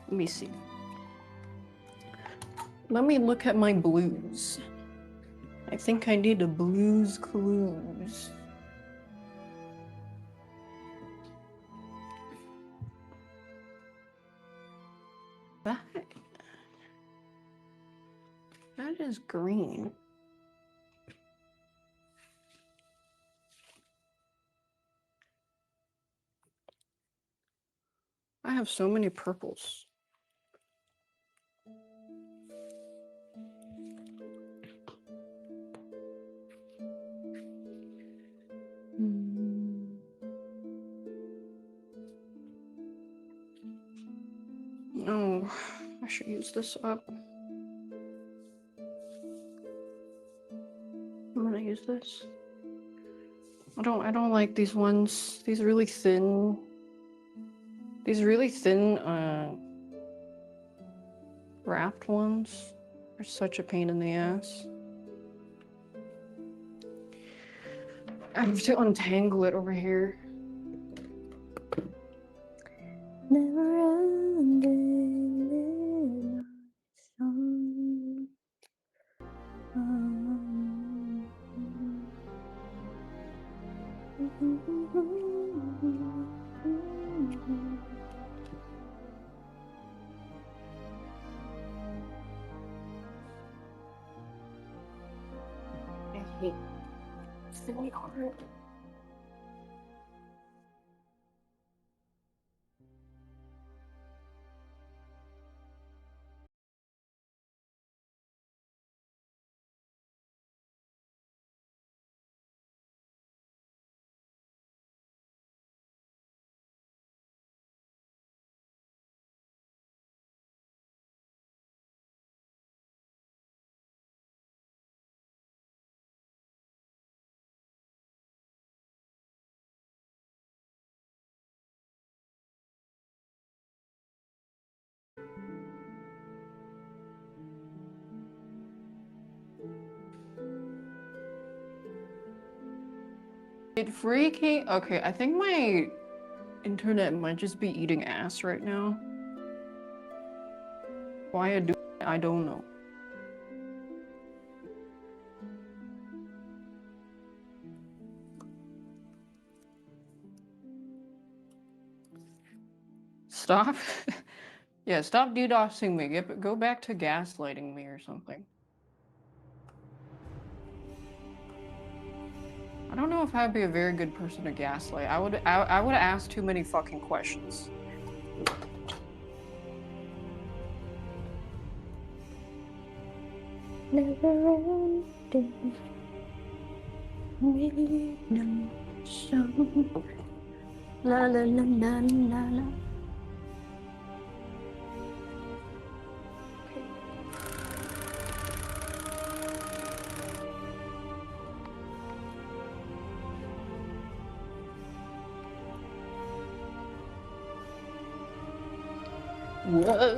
Let me see. Let me look at my blues. I think I need a blues clues. That is green. I have so many purples. Oh, I should use this up. I'm gonna use this. I don't like these ones. These really thin wrapped ones are such a pain in the ass. I have to untangle it over here. Never ending song. I hate silly art. It freaking okay, I think my internet might just be eating ass right now. Why I don't know. Stop. Yeah, stop DDoSing me. Go back to gaslighting me or something. I don't know if I'd be a very good person to gaslight. I would ask too many fucking questions. Never ending. No song. La la la la la la. Whoa.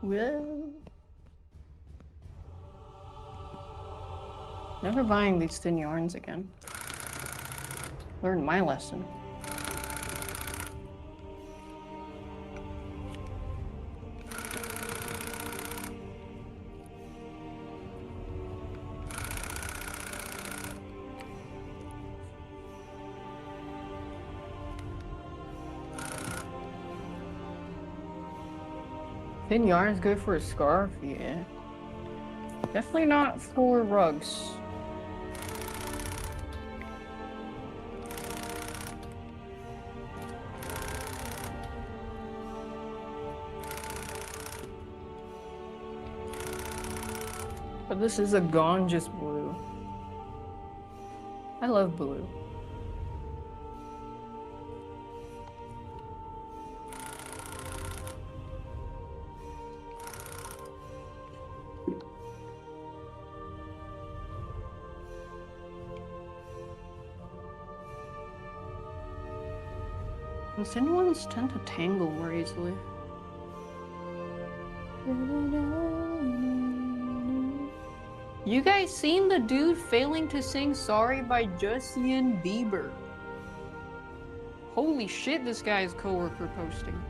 Whoa. Never buying these thin yarns again. Learned my lesson. Thin yarn is good for a scarf, yeah. Definitely not for rugs. But this is a gorgeous blue. I love blue. Thin ones tend to tangle more easily. You guys seen the dude failing to sing Sorry by Justin Bieber? Holy shit, this guy's coworker posting.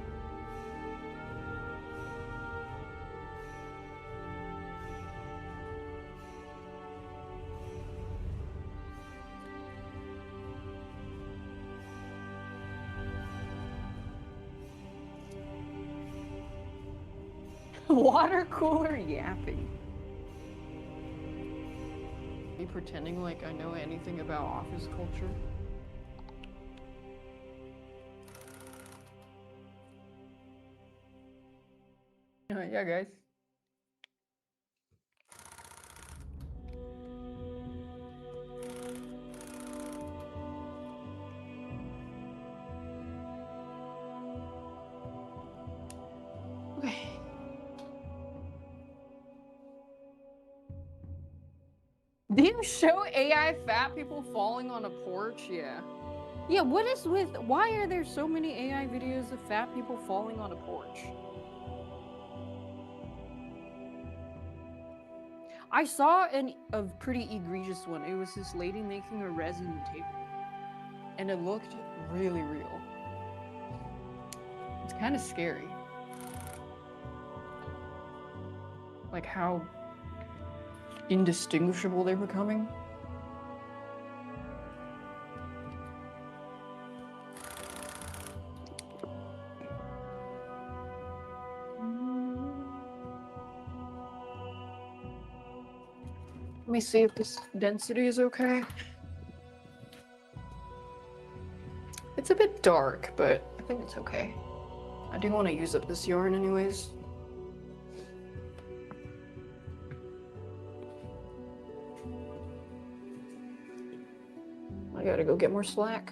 Water cooler yapping. Me pretending like I know anything about office culture. Yeah, guys. Okay. Do you show AI fat people falling on a porch? Yeah. Yeah, what is with... Why are there so many AI videos of fat people falling on a porch? I saw a pretty egregious one. It was this lady making a resin table. And it looked really real. It's kind of scary. Like how indistinguishable they're becoming. Let me see if this density is okay. It's a bit dark, but I think it's okay. I do want to use up this yarn anyways. I gotta go get more slack.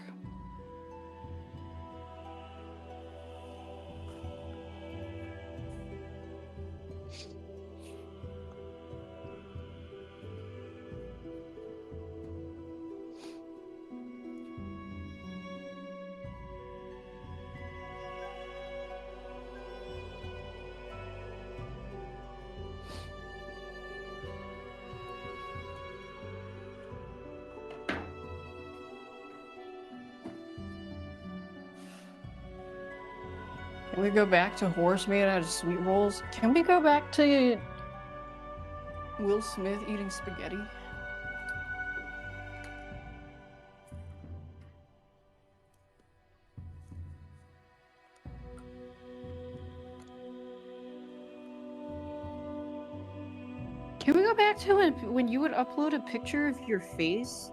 Can we go back to horse made out of sweet rolls? Can we go back to Will Smith eating spaghetti? Can we go back to when you would upload a picture of your face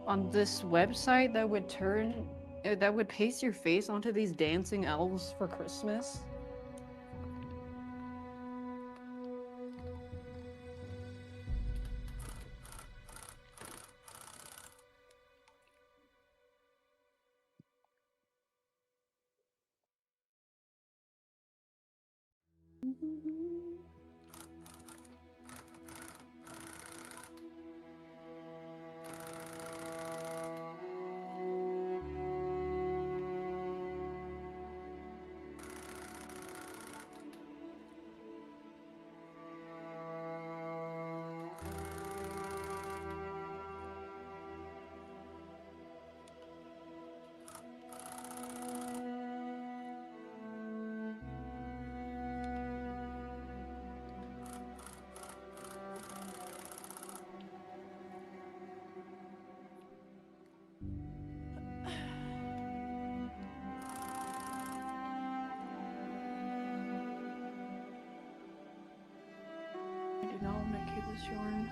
on this website that would paste your face onto these dancing elves for Christmas? I do not want to keep this yarn.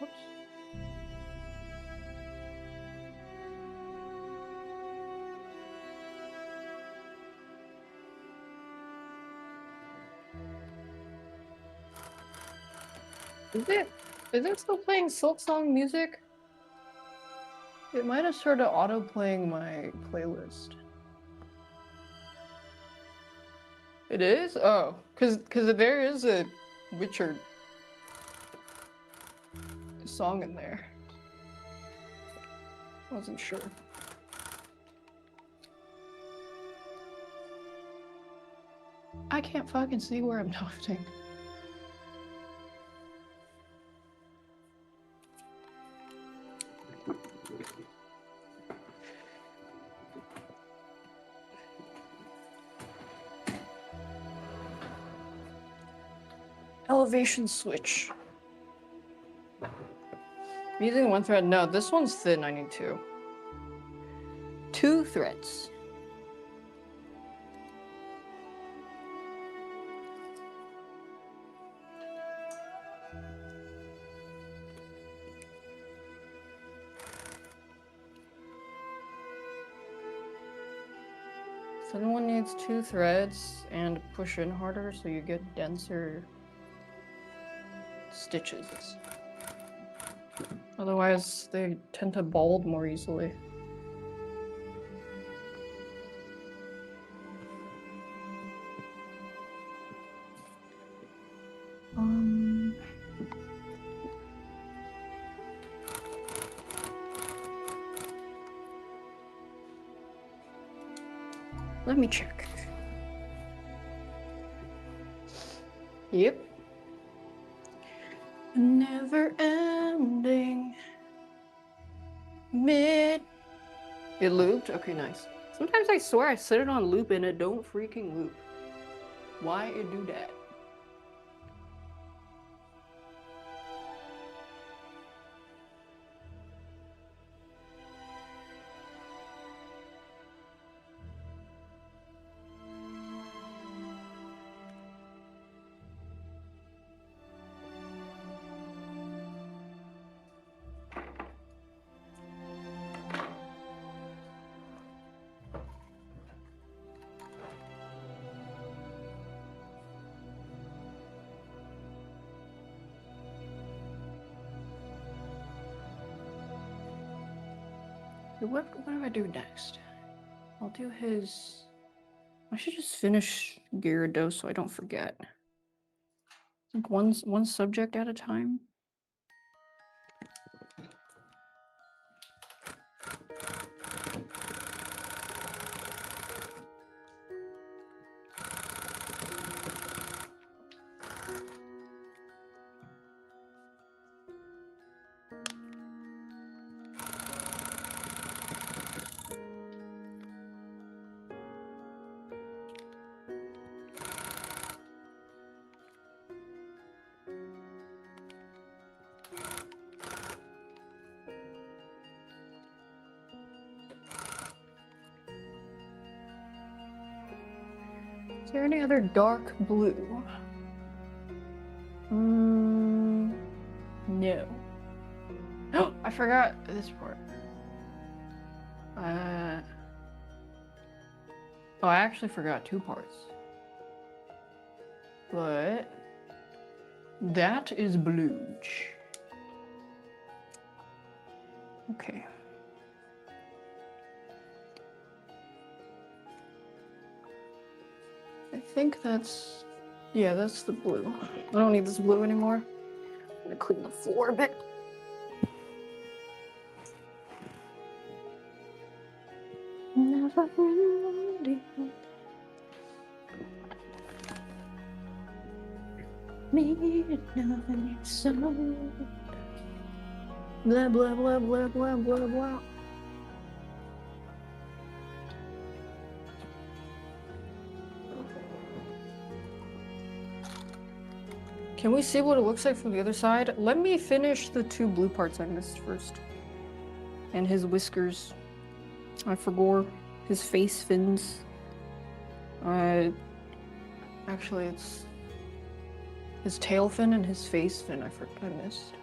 Whoops. Is it still playing Silk Song music? It might have started auto-playing my playlist. It is? Oh, cause there is a Witcher song in there. Wasn't sure. I can't fucking see where I'm talking. Elevation switch. I'm using one thread. No, this one's thin. I need two. 2 threads. Thin one needs 2 threads and push in harder so you get denser stitches. Otherwise, they tend to bald more easily. Let me check. Yep. Never ending. Mid. It looped? Okay, nice. Sometimes I swear I set it on loop and it don't freaking loop. Why it do that? What do I do next? I'll do his... I should just finish Gyarados so I don't forget. I think one subject at a time. Is there any other dark blue? No. Oh, I forgot this part. Oh, I actually forgot 2 parts. But that is Blooge. Okay. I think that's... yeah, that's the blue. I don't need this blue anymore. I'm gonna clean the floor a bit. Never ending. Midnight sun. Blah blah blah blah blah blah blah. Can we see what it looks like from the other side? Let me finish the 2 blue parts I missed first. And his whiskers. I forgot his face fins. Actually, it's his tail fin and his face fin I missed.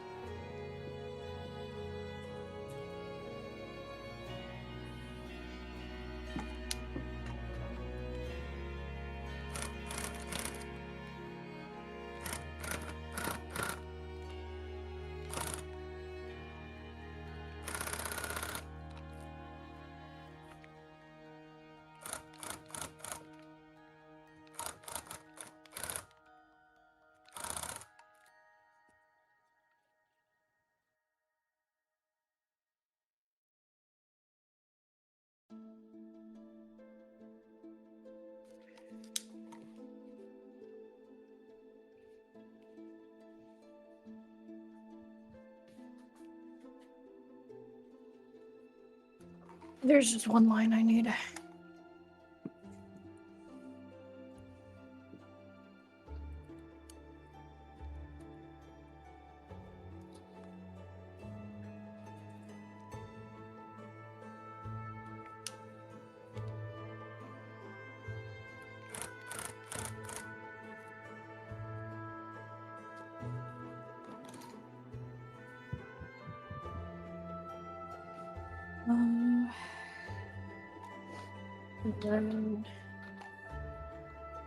There's just one line I need.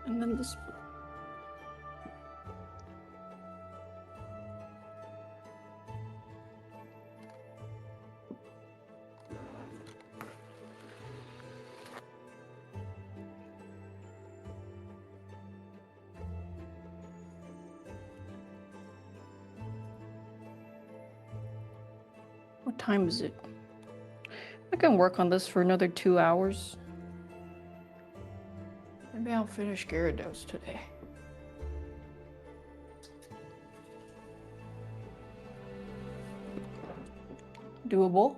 And then this. What time is it? I can work on this for another 2 hours. Maybe I'll finish Gyarados today. Doable.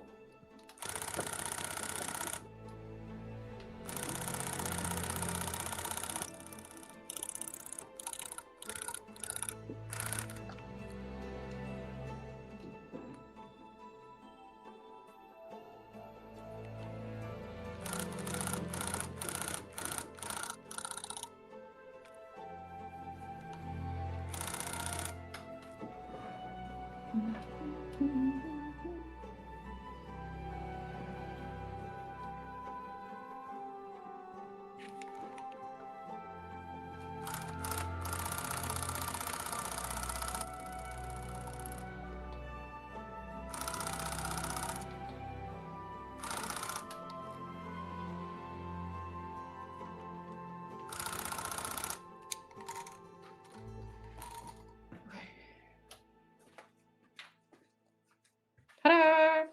Ta-da!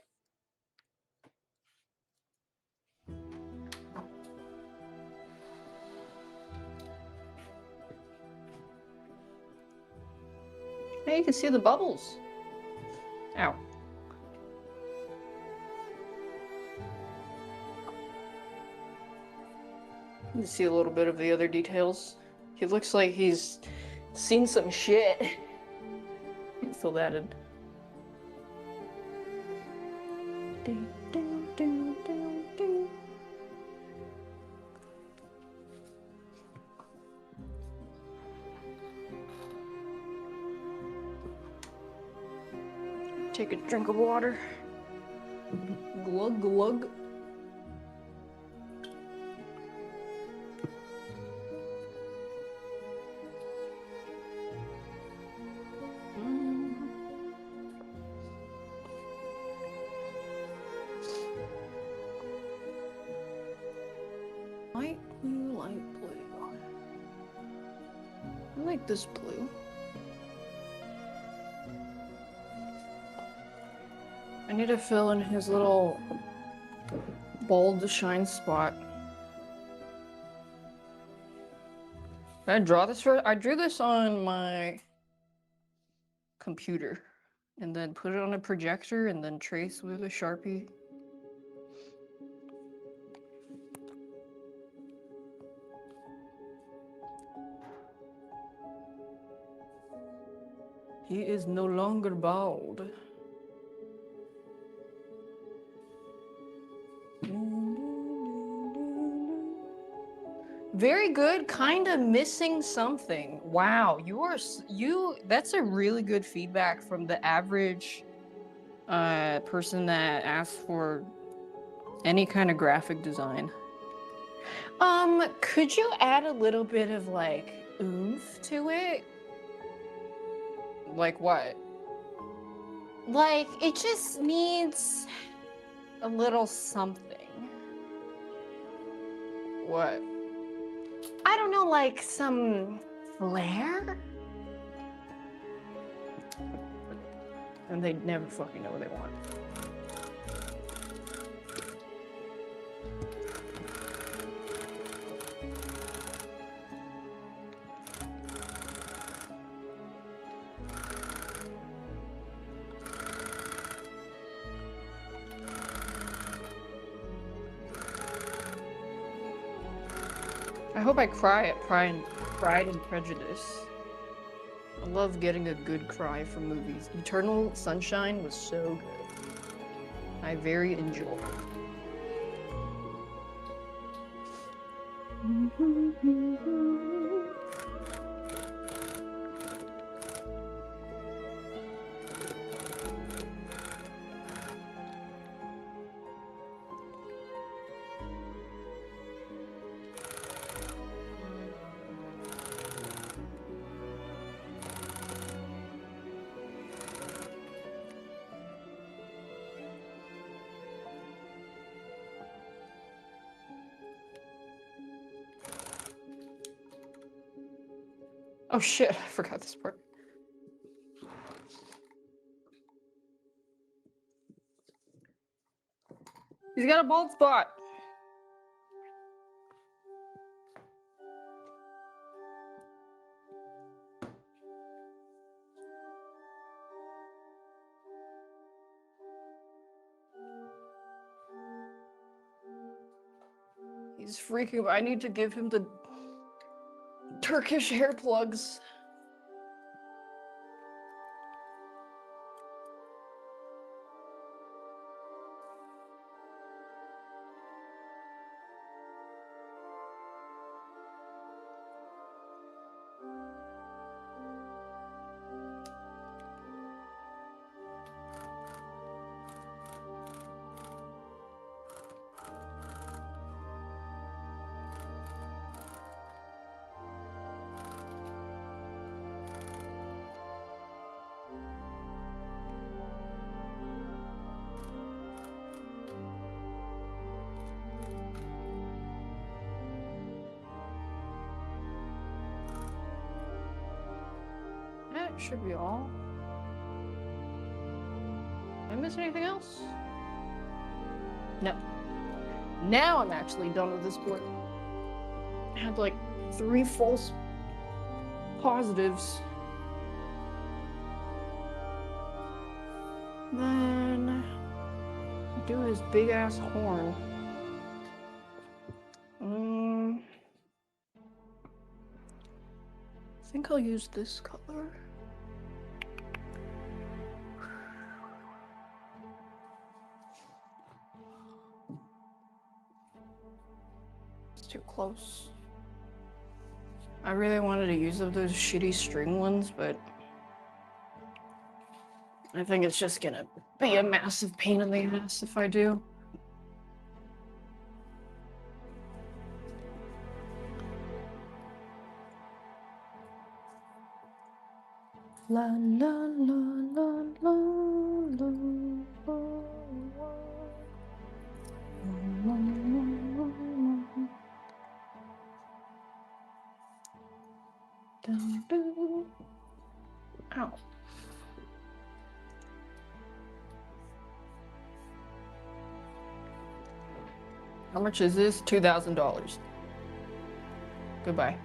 Hey, you can see the bubbles. Ow. You can see a little bit of the other details. He looks like he's seen some shit. Fill that in. Take a drink of water. Glug glug. Light blue, light blue. I like this blue. I need to fill in his little bold shine spot. Did I draw this for? I drew this on my computer and then put it on a projector and then trace with a Sharpie. He is no longer bald. Very good, kind of missing something. Wow, that's a really good feedback from the average person that asks for any kind of graphic design. Could you add a little bit of like oomph to it? Like what? Like it just needs a little something. What? I don't know, like some flair? And they never fucking know what they want. I hope I cry at Pride and Prejudice. I love getting a good cry from movies. Eternal Sunshine was so good. I very enjoy it. Oh shit, I forgot this part. He's got a bald spot. He's freaking. I need to give him the Turkish hair plugs. That should be all. Did I miss anything else? No. Now I'm actually done with this board. I had like 3 false positives. Then do his big ass horn. I think I'll use this color. It's too close. I really wanted to use those shitty string ones, but I think it's just gonna be a massive pain in the ass if I do. La la la la la la la la. Ow. How much is this? $2,000. Goodbye.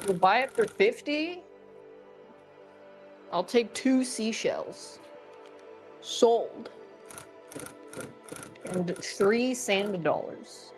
We'll buy it for 50. I'll take 2 seashells. Sold. And 3 sand dollars.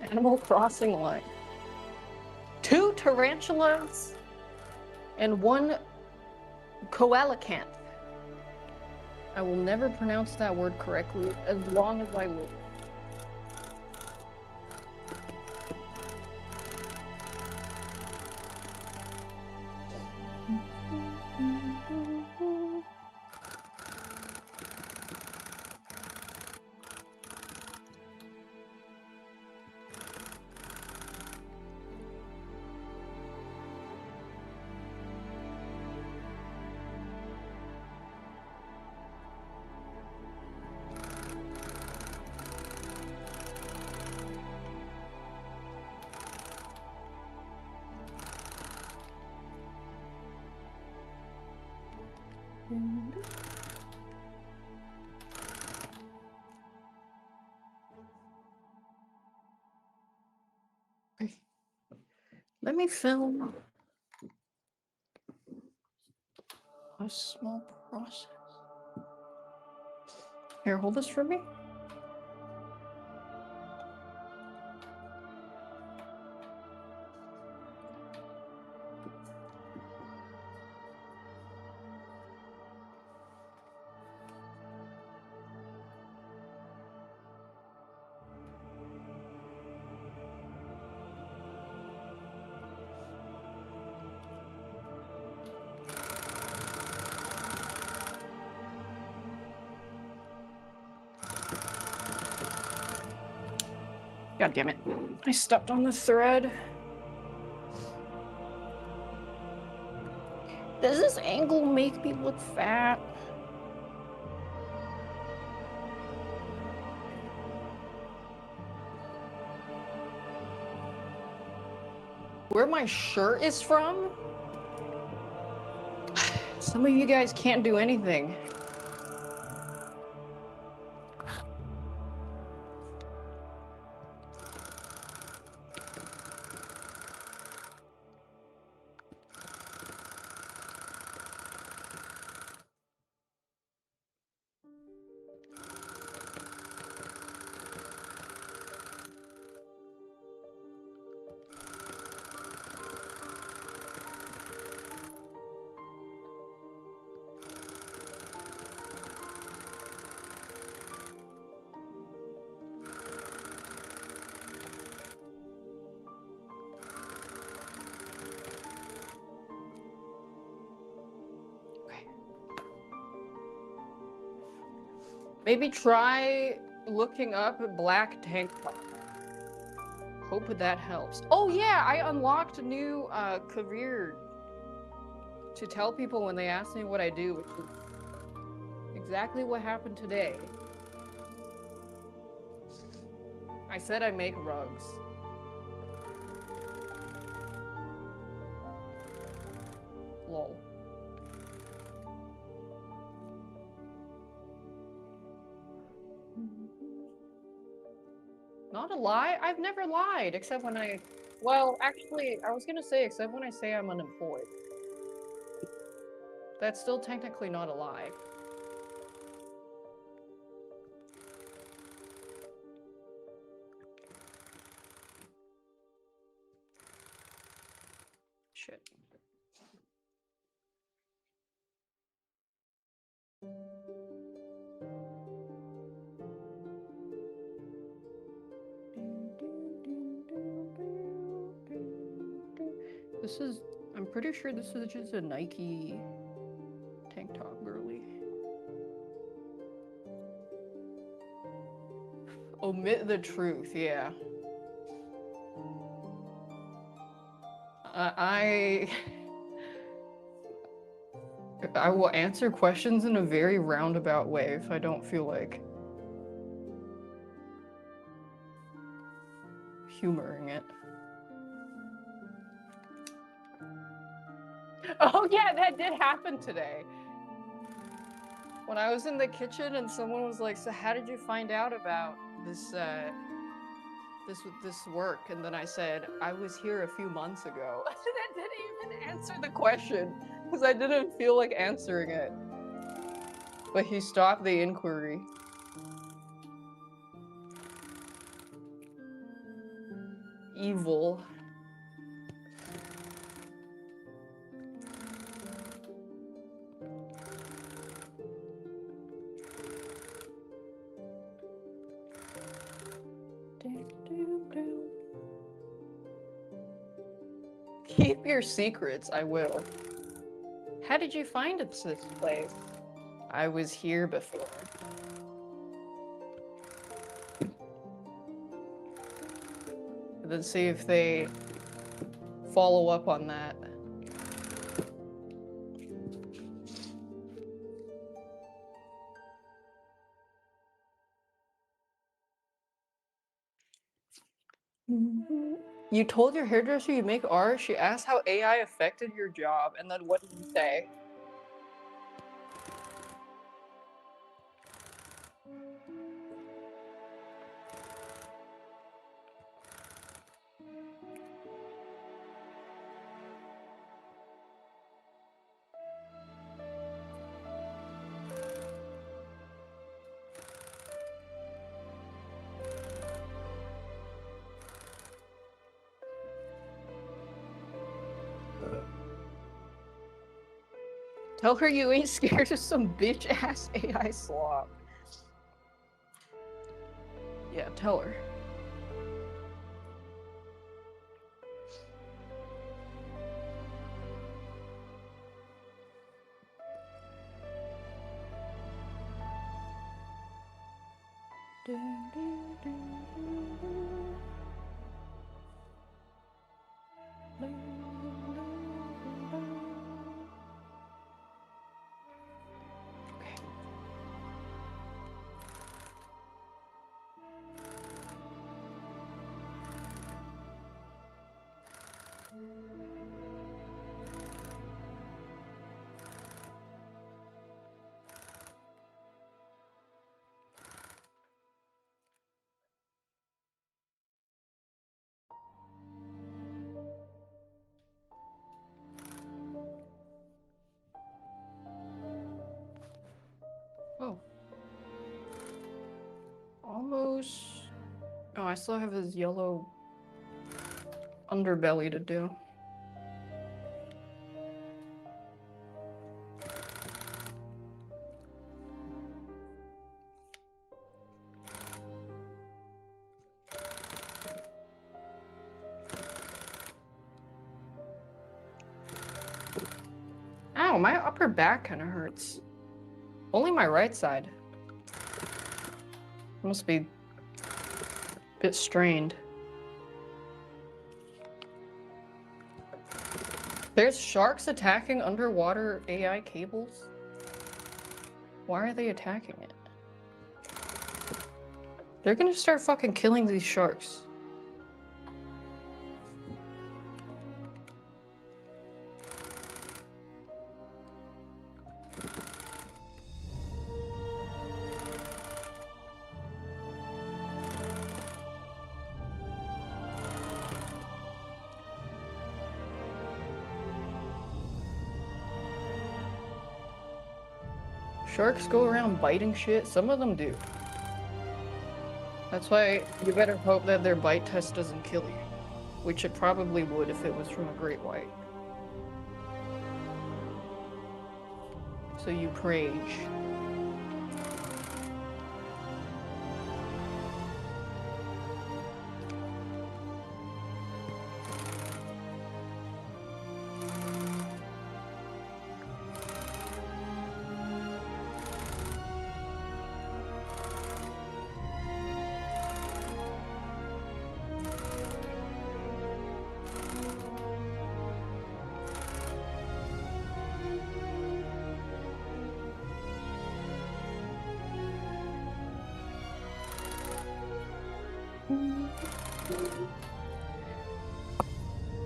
Animal Crossing line. 2 tarantulas and 1 coelacanth. I will never pronounce that word correctly as long as I live. Let me film a small process. Here, hold this for me. God damn it. I stepped on the thread. Does this angle make me look fat? Where my shirt is from? Some of you guys can't do anything. Maybe try looking up a black tank top. Hope that helps. Oh yeah, I unlocked a new career to tell people when they ask me what I do, which is exactly what happened today. I said I make rugs. Lol. Not a lie? I've never lied, except when I... Well, actually, I was gonna say, except when I say I'm unemployed. That's still technically not a lie. Shit. This is... I'm pretty sure this is just a Nike tank top, girly. Omit the truth, yeah. I will answer questions in a very roundabout way if I don't feel like humoring it. Oh yeah, that did happen today. When I was in the kitchen and someone was like, so how did you find out about this work? And then I said, I was here a few months ago. That didn't even answer the question because I didn't feel like answering it. But he stopped the inquiry. evil. Keep your secrets, I will. How did you find this place? I was here before. Let's see if they follow up on that. You told your hairdresser you make art? She asked how AI affected your job, and then what did you say? Tell her you ain't scared of some bitch-ass AI slop. Yeah, tell her. Oh. Almost. Oh, I still have his yellow underbelly to do. Ow, my upper back kind of hurts. Only my right side. Must be a bit strained. There's sharks attacking underwater AI cables? Why are they attacking it? They're gonna start fucking killing these sharks. Sharks go around biting shit? Some of them do. That's why you better hope that their bite test doesn't kill you. Which it probably would if it was from a great white. So you prage.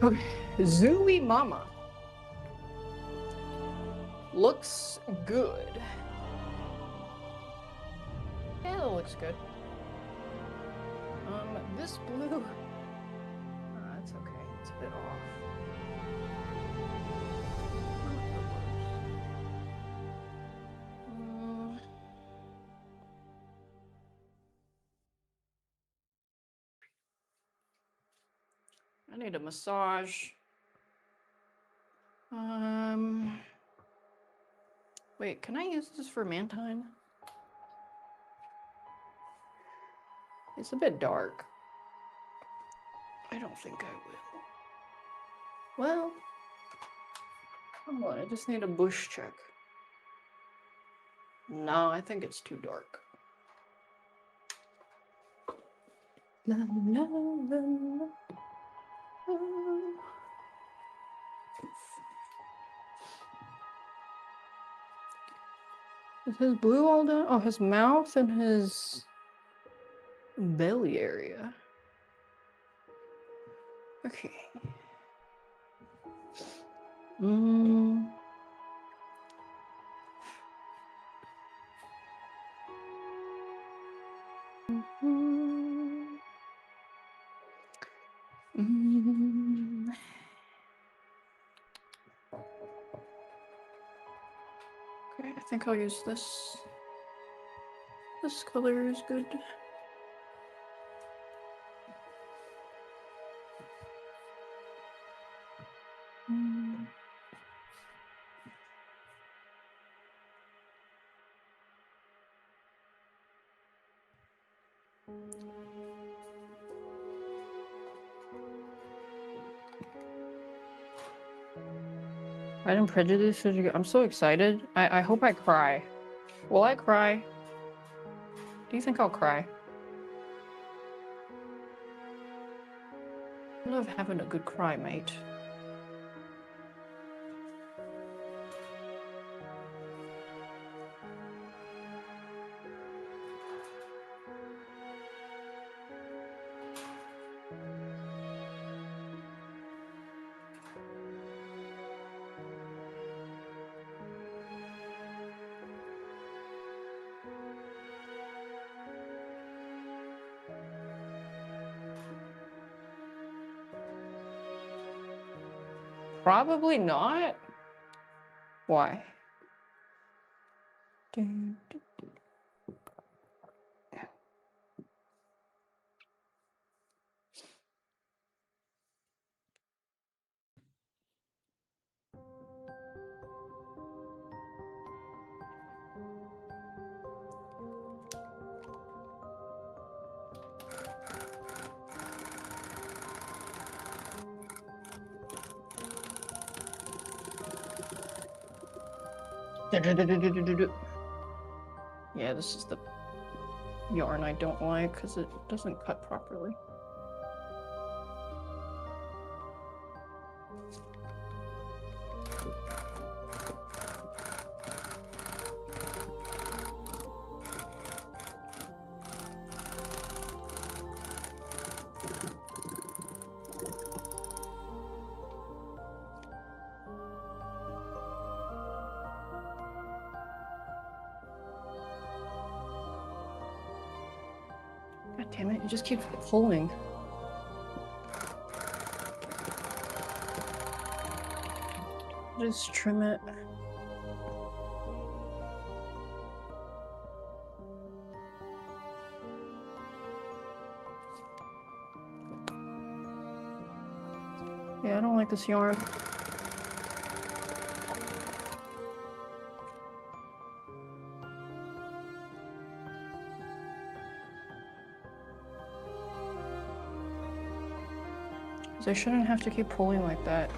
Okay, Zooey Mama. Looks good. Yeah, that looks good. This blue... that's okay. It's a bit off. I need a massage. Wait, can I use this for Mantine? It's a bit dark. I don't think I will. Well, come on, I just need a bush check. No, I think it's too dark. La, la, la, la. Is his blue all done? Oh, his mouth and his belly area. Okay. Okay, I think I'll use this. This color is good. Pride and Prejudice. I'm so excited. I hope I cry. Will I cry? Do you think I'll cry? I love having a good cry, mate. Probably not. Why? Yeah, this is the yarn I don't like because it doesn't cut properly. God damn it, it just keeps pulling. Just trim it. Yeah, I don't like this yarn. I shouldn't have to keep pulling like that.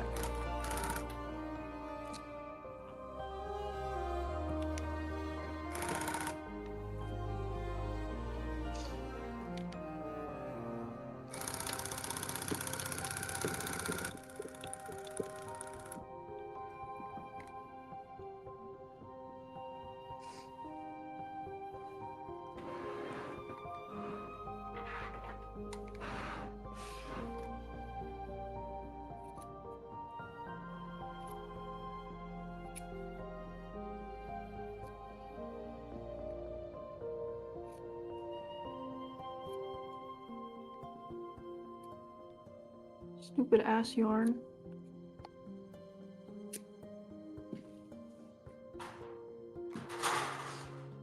Stupid ass yarn.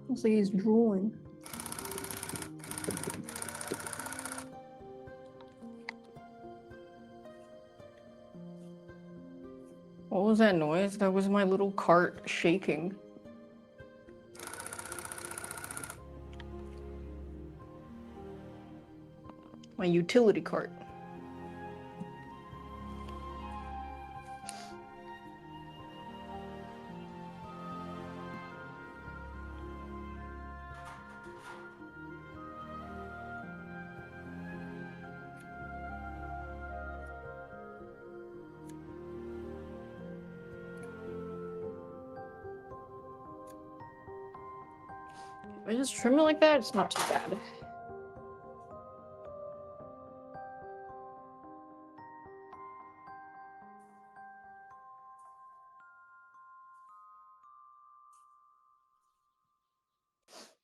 Looks like he's drooling. What was that noise? That was my little cart shaking. My utility cart. If I just trim it like that, it's not too bad.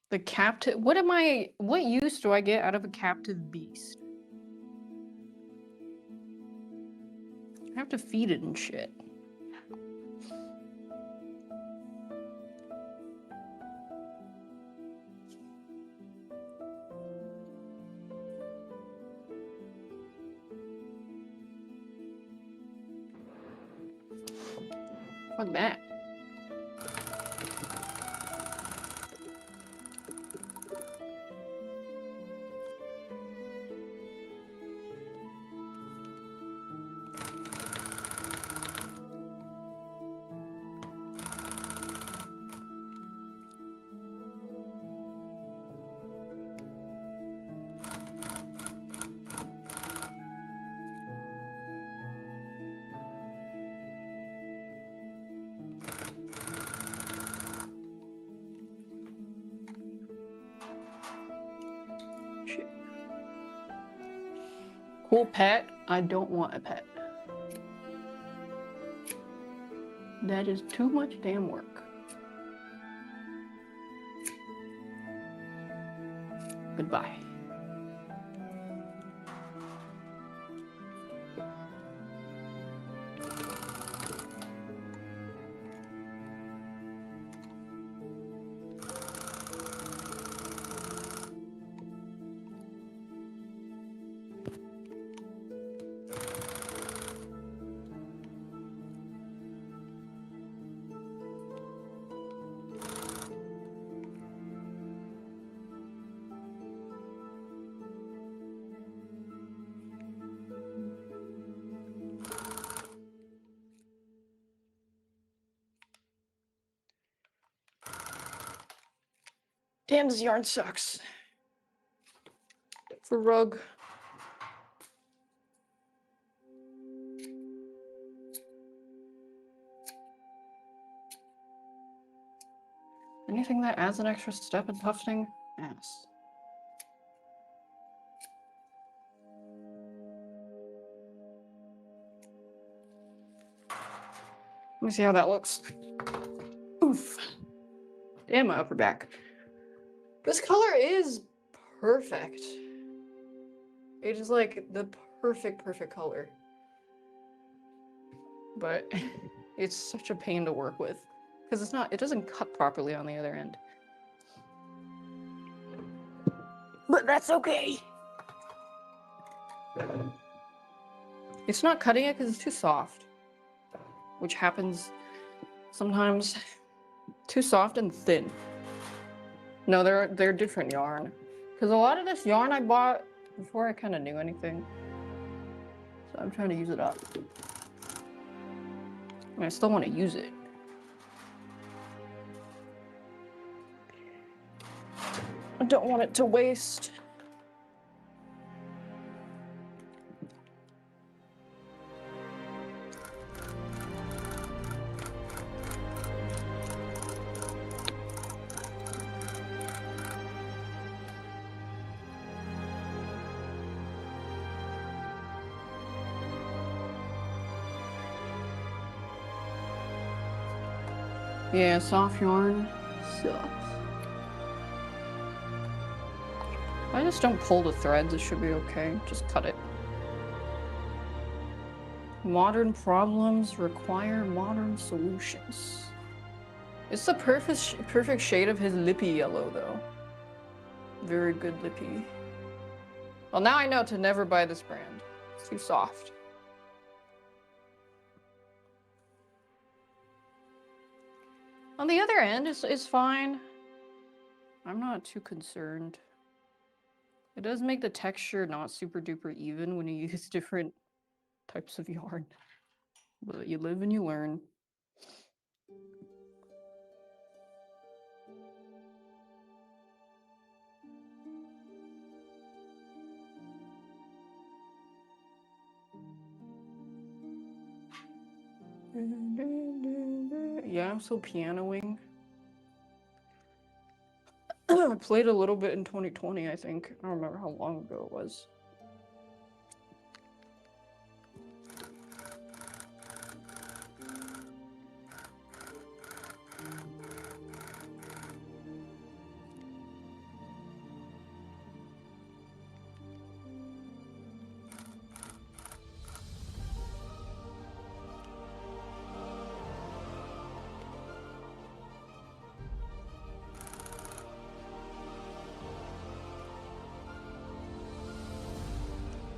The captive, what use do I get out of a captive beast? I have to feed it and shit. Fuck that. Cool pet. I don't want a pet. That is too much damn work. Goodbye. Damn, this yarn sucks. For Rug. Anything that adds an extra step in tufting? Ass. Let me see how that looks. Oof. Damn, my upper back. This color is perfect. It is like the perfect color. But it's such a pain to work with. Because it doesn't cut properly on the other end. But that's okay. It's not cutting it because it's too soft. Which happens sometimes. Too soft and thin. No, they're different yarn. Because a lot of this yarn I bought before I kind of knew anything. So I'm trying to use it up. I mean, I still want to use it. I don't want it to waste. Yeah, soft yarn sucks. If I just don't pull the threads, it should be okay. Just cut it. Modern problems require modern solutions. It's the perfect shade of his lippy yellow, though. Very good lippy. Well, now I know to never buy this brand. It's too soft. On the other end, it's fine. I'm not too concerned. It does make the texture not super duper even when you use different types of yarn. But you live and you learn. Yeah, I'm still pianoing. I played a little bit in 2020, I think. I don't remember how long ago it was.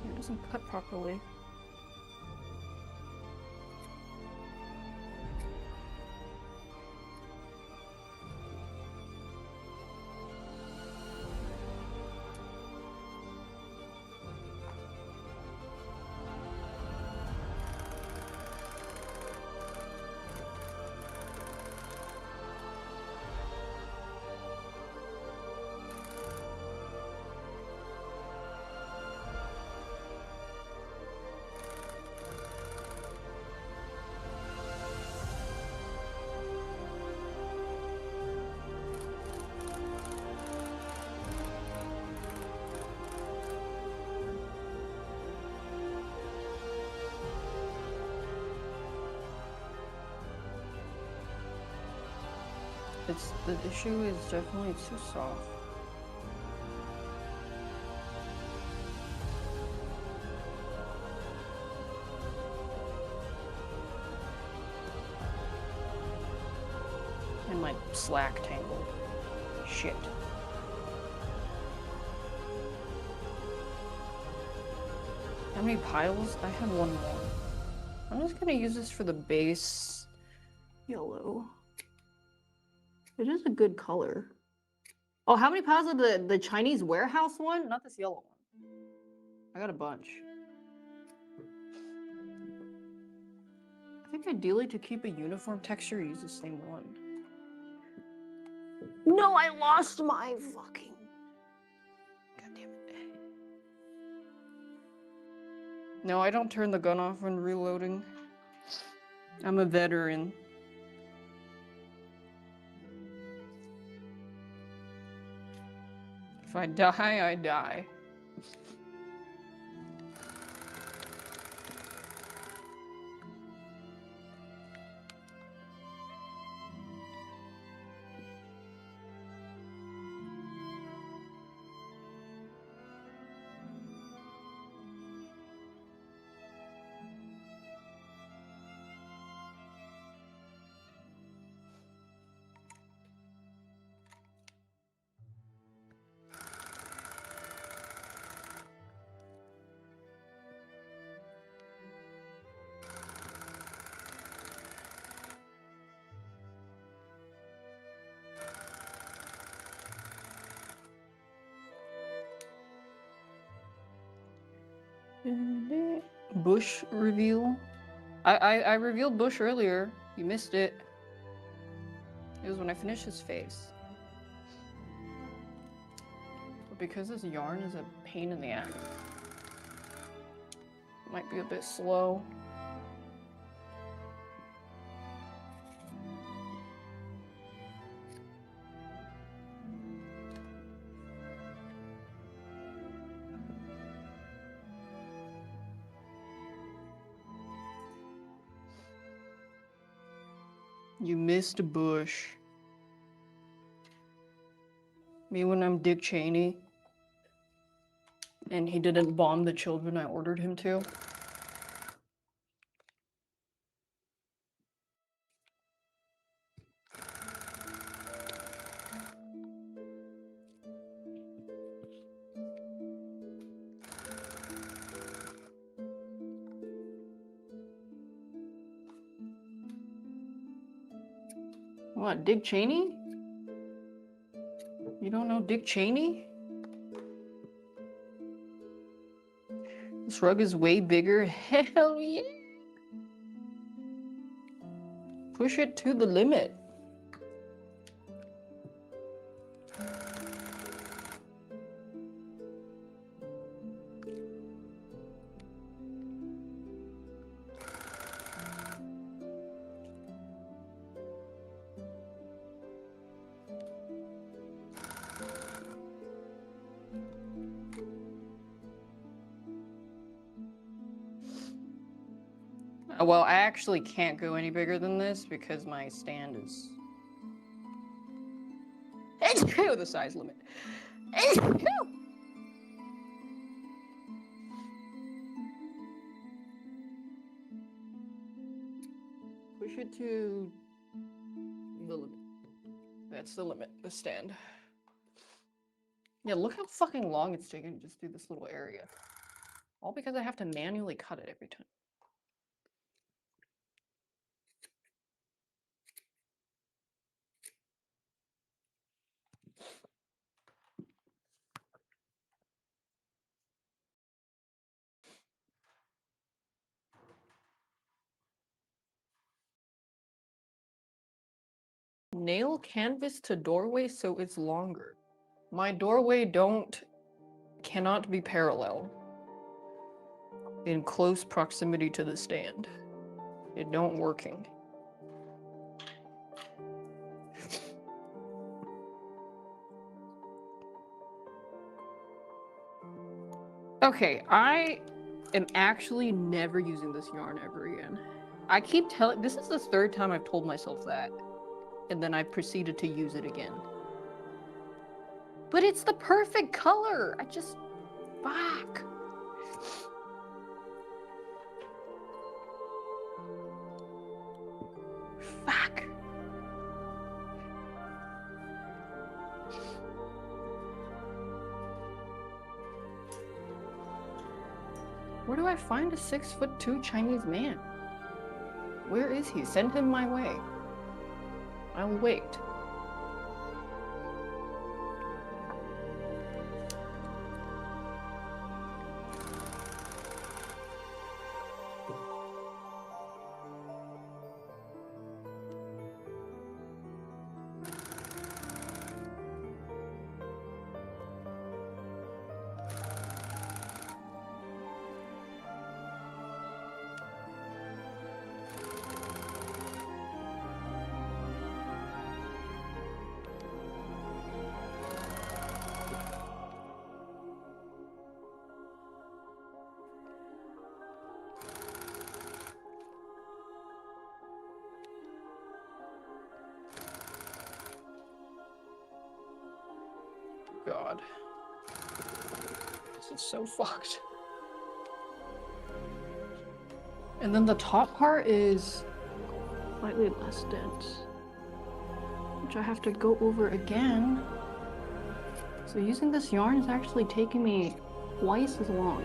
It doesn't cut properly. The issue is definitely too soft. And my slack tangled. Shit. How many piles? I had one more. I'm just gonna use this for the base yellow. It is a good color. Oh, how many piles of the Chinese warehouse one? Not this yellow one. I got a bunch. I think ideally to keep a uniform texture, use the same one. No, I lost my fucking... God damn it. No, I don't turn the gun off when reloading. I'm a veteran. If I die, I die. Bush reveal. I revealed Bush earlier. You missed it. It was when I finished his face. But because this yarn is a pain in the ass, it might be a bit slow. You missed Bush. Me when I'm Dick Cheney. And he didn't bomb the children I ordered him to. What, Dick Cheney? You don't know Dick Cheney? This rug is way bigger. Hell yeah! Push it to the limit. Well, I actually can't go any bigger than this because my stand is... the size limit. Push it to the limit. That's the limit, the stand. Yeah, look how fucking long it's taking to just do this little area. All because I have to manually cut it every time. Nail canvas to doorway so it's longer. My doorway cannot be parallel in close proximity to the stand. It don't working. Okay, I am actually never using this yarn ever again. I keep telling, this is the third time I've told myself that, and then I proceeded to use it again. But it's the perfect color! I just, fuck. Fuck. Where do I find a 6'2" Chinese man? Where is he? Send him my way. I will wait. God. This is so fucked. And then the top part is slightly less dense, which I have to go over again. So using this yarn is actually taking me twice as long.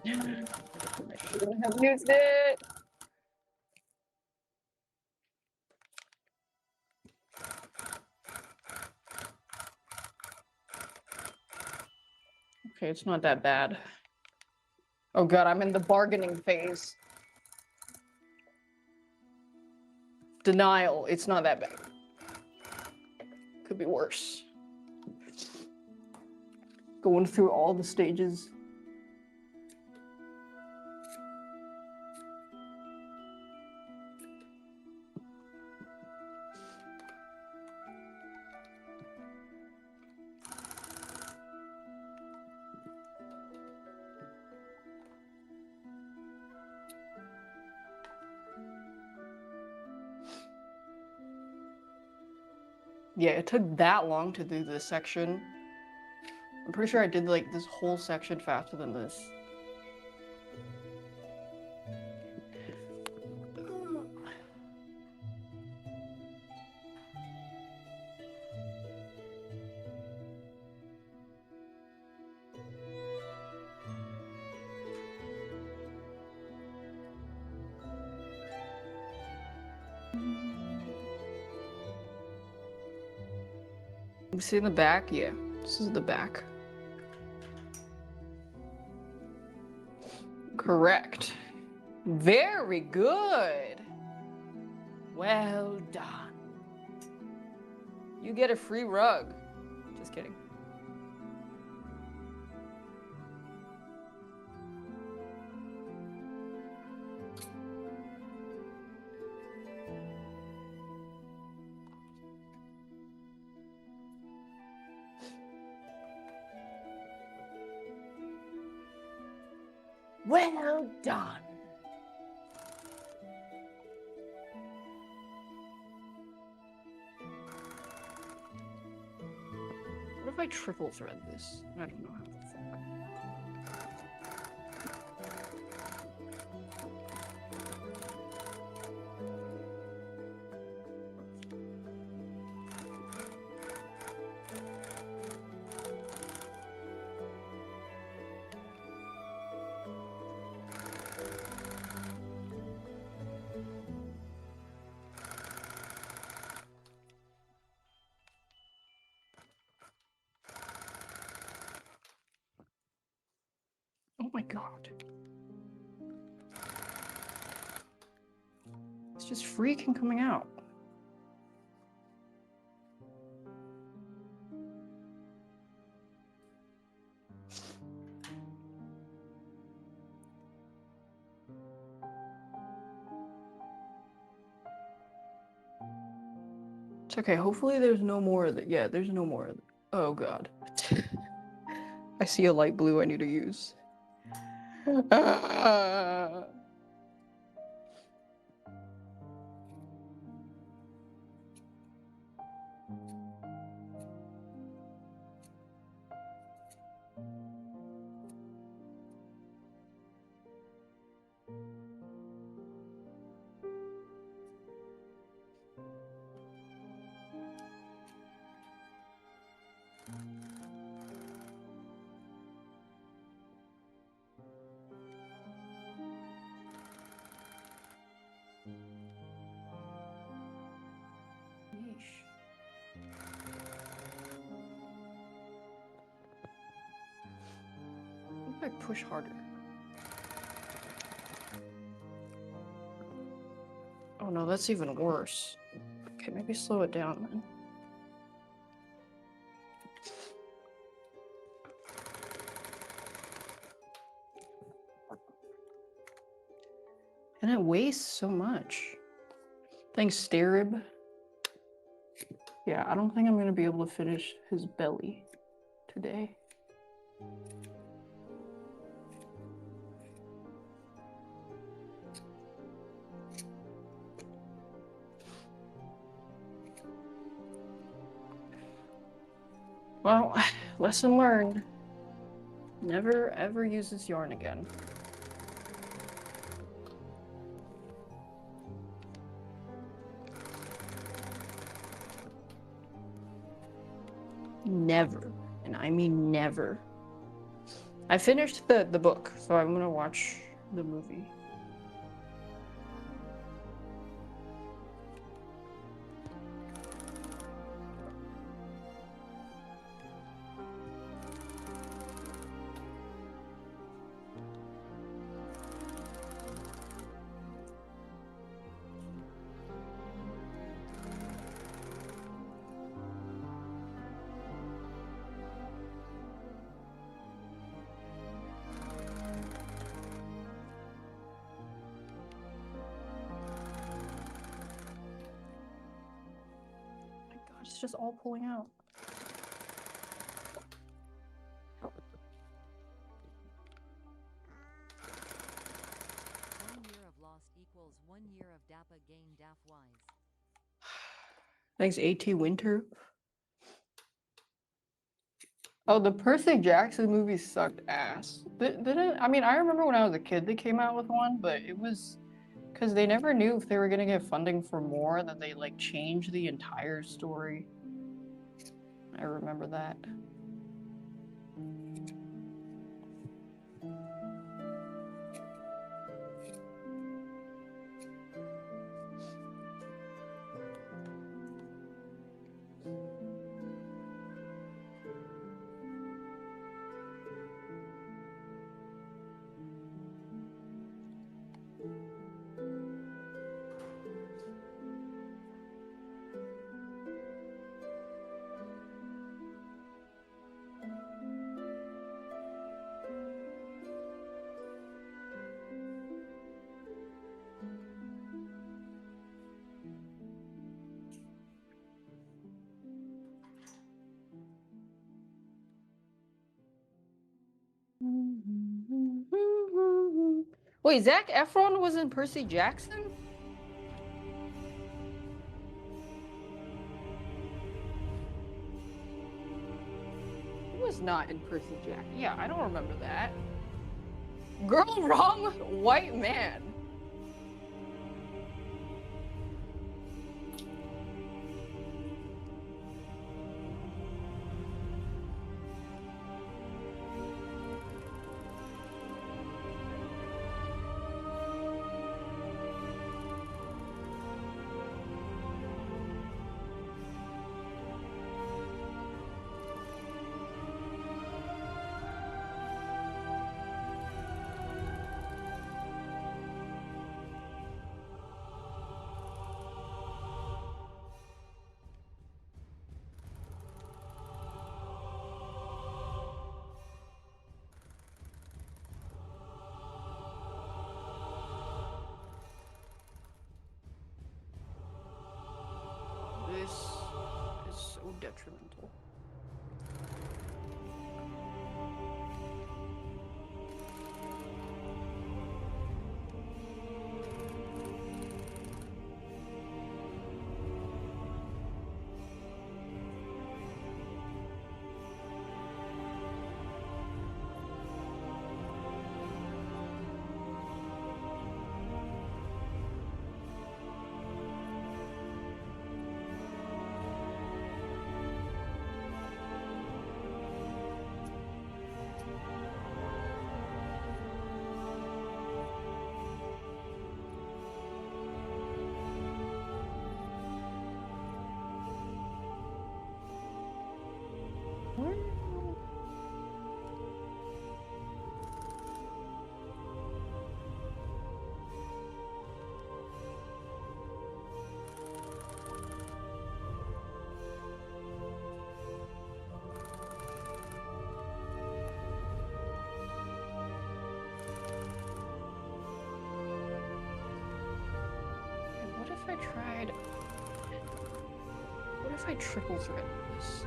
I shouldn't have used it. Okay, it's not that bad. Oh God, I'm in the bargaining phase. Denial, it's not that bad. Could be worse. Going through all the stages. Yeah, it took that long to do this section. I'm pretty sure I did like this whole section faster than this. You see in the back? Yeah, this is the back. Correct. Very good. Well done. You get a free rug. Just kidding. Well done. What if I triple thread this? I don't know how the fuck. Oh my god. It's just freaking coming out. It's okay. Hopefully there's no more of it. Yeah, there's no more of it. Oh god. I see a light blue I need to use. What if I push harder? Oh no, that's even worse. Okay, maybe slow it down then. And it wastes so much. Thanks, Starib. Yeah, I don't think I'm gonna be able to finish his belly today. Well, lesson learned. Never ever use this yarn again. Never. And I mean never. I finished the book, so I'm gonna watch the movie. It's just all pulling out. 1 year of lost equals 1 year of daph gain daph wise. Thanks, AT Winter. Oh, the Percy Jackson movie sucked ass. Didn't I mean I remember when I was a kid they came out with one, but it was because they never knew if they were gonna get funding for more, and then they like changed the entire story. I remember that. Wait, Zac Efron was in Percy Jackson? He was not in Percy Jackson. Yeah, I don't remember that. Girl, wrong white man. This is so detrimental. What if I tried? What if I triple thread this?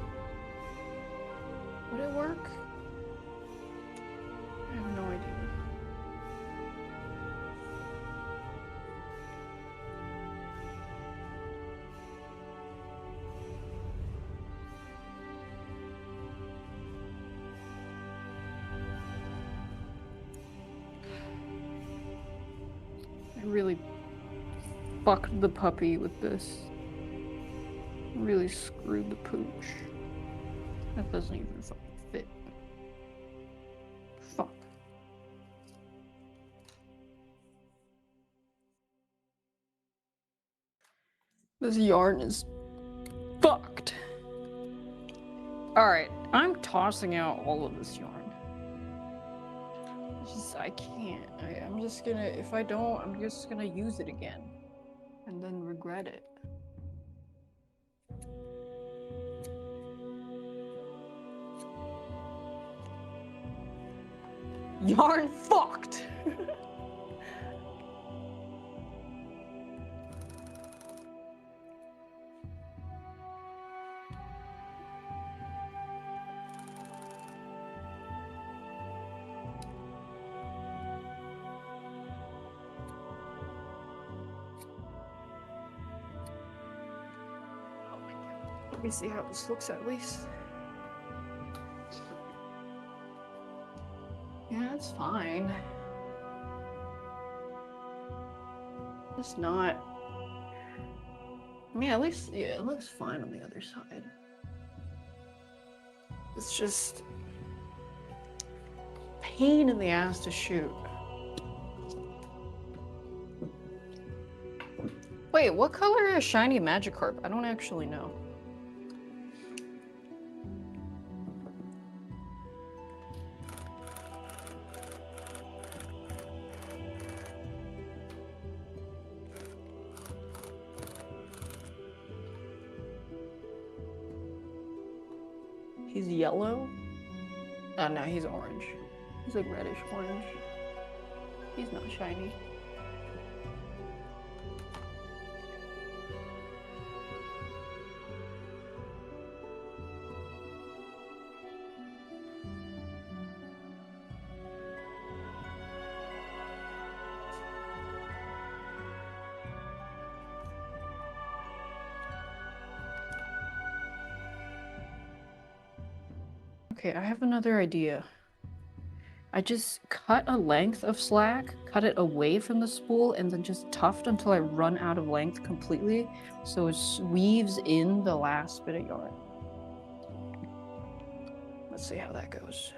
Would it work? I have no idea. I really fucked the puppy with this. Really screwed the pooch. That doesn't even fucking fit. Fuck. This yarn is fucked. Alright, I'm tossing out all of this yarn. I can't. I'm just gonna, if I don't, I'm just gonna use it again. And then regret it. Yarn fucked! Let me see how this looks at least. Yeah, it's fine. It's not. I mean, at least, yeah, it looks fine on the other side. It's just pain in the ass to shoot. Wait, what color is shiny Magikarp? I don't actually know. He's yellow? Oh no, he's orange. He's like reddish orange. He's not shiny. Okay, I have another idea. I just cut a length of slack, cut it away from the spool, and then just tuft until I run out of length completely, so it weaves in the last bit of yarn. Let's see how that goes.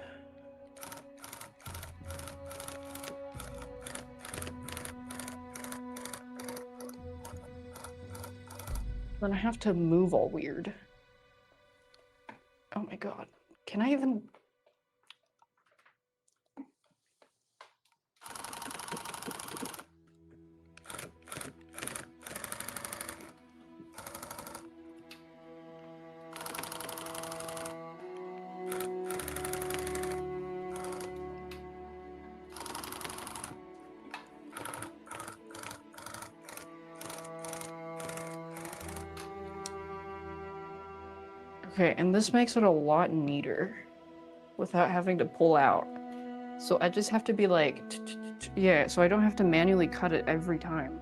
Then I have to move all weird. Oh my god. Can I even... Okay, and this makes it a lot neater without having to pull out. So I just have to be like, yeah, so I don't have to manually cut it every time.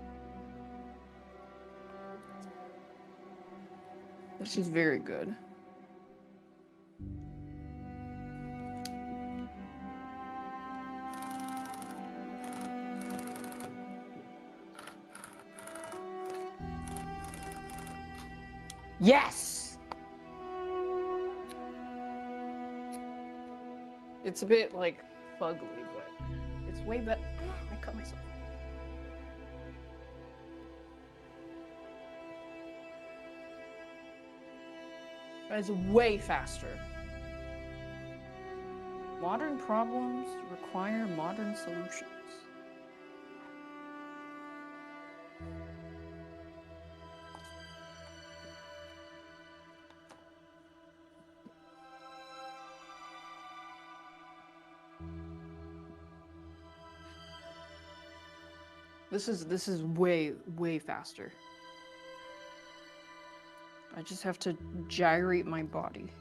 This is very good. Yes! It's a bit like fugly, but it's way better. I cut myself. It's way faster. Modern problems require modern solutions. This is way faster. I just have to gyrate my body.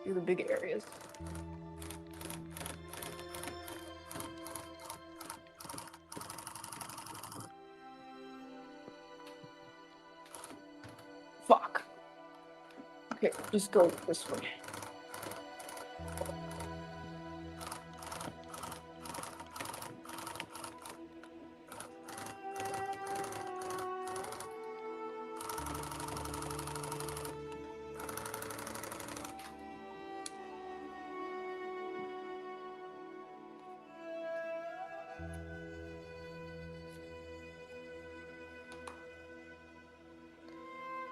Do the big areas. Fuck. Okay, just go this way.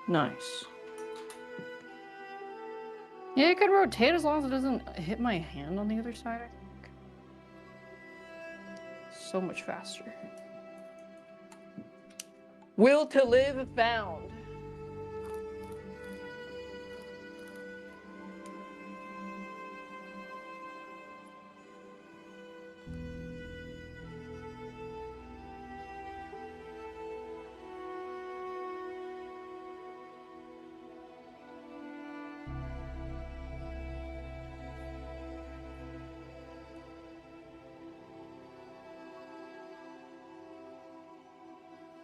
Nice. Yeah, it could rotate as long as it doesn't hit my hand on the other side, I think. So much faster. Will to live found.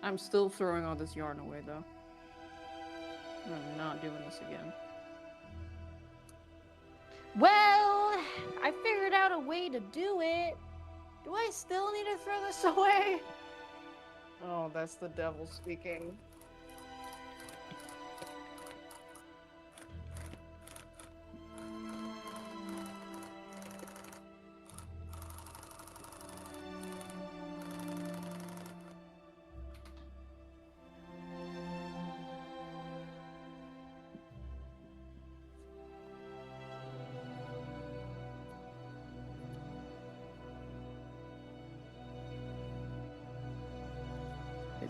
I'm still throwing all this yarn away, though. I'm not doing this again. Well, I figured out a way to do it. Do I still need to throw this away? Oh, that's the devil speaking.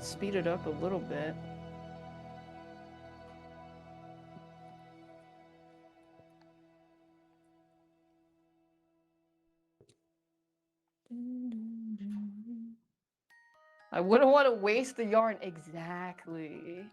Speed it up a little bit. I wouldn't want to waste the yarn. Exactly.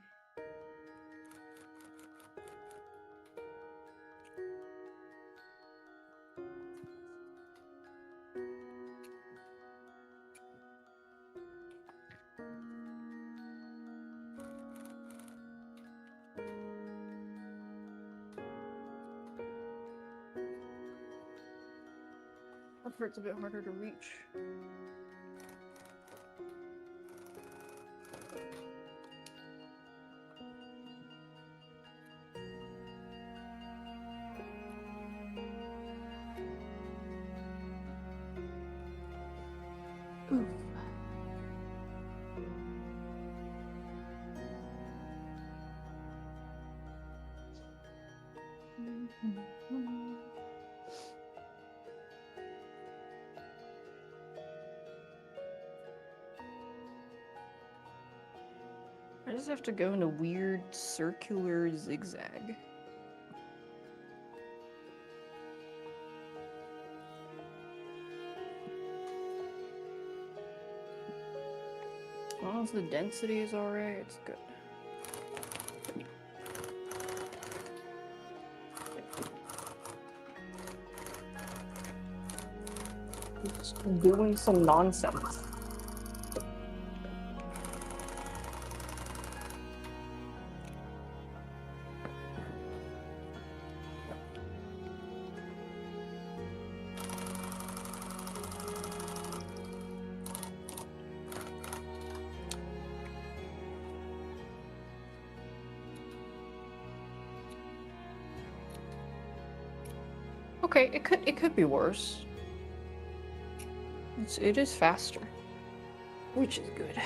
It's a bit harder to reach. Oof. I just have to go in a weird circular zigzag. As long as the density is alright, it's good. Just doing some nonsense. Okay, it could be worse. It is faster, which is good.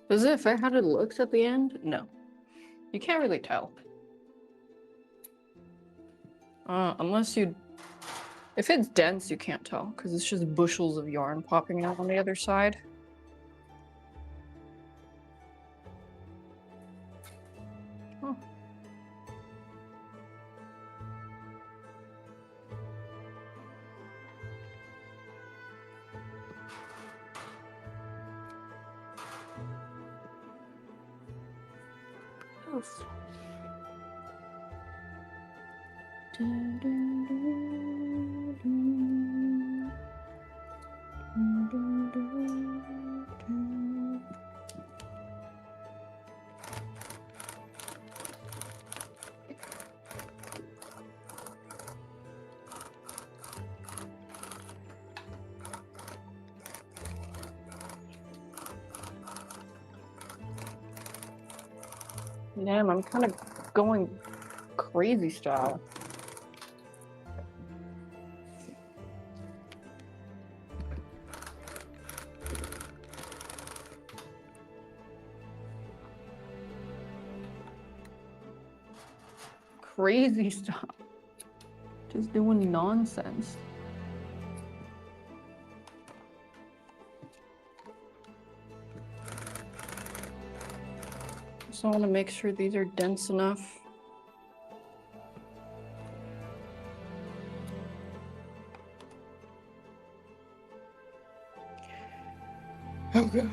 Does it affect how it looks at the end? No. You can't really tell. Unless you... If it's dense, you can't tell, because it's just bushels of yarn popping out on the other side. Oh. Oof. Damn, I'm kind of going crazy style. Crazy style. Just doing nonsense. Just want to make sure these are dense enough. Oh god.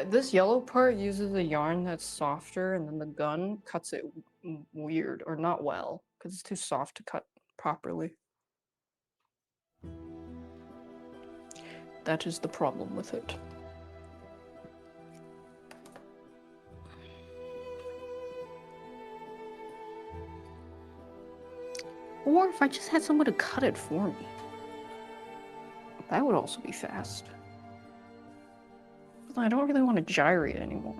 This yellow part uses a yarn that's softer, and then the gun cuts it weird, or not well, because it's too soft to cut properly. That is the problem with it. Or if I just had someone to cut it for me. That would also be fast. I don't really want to gyrate anymore.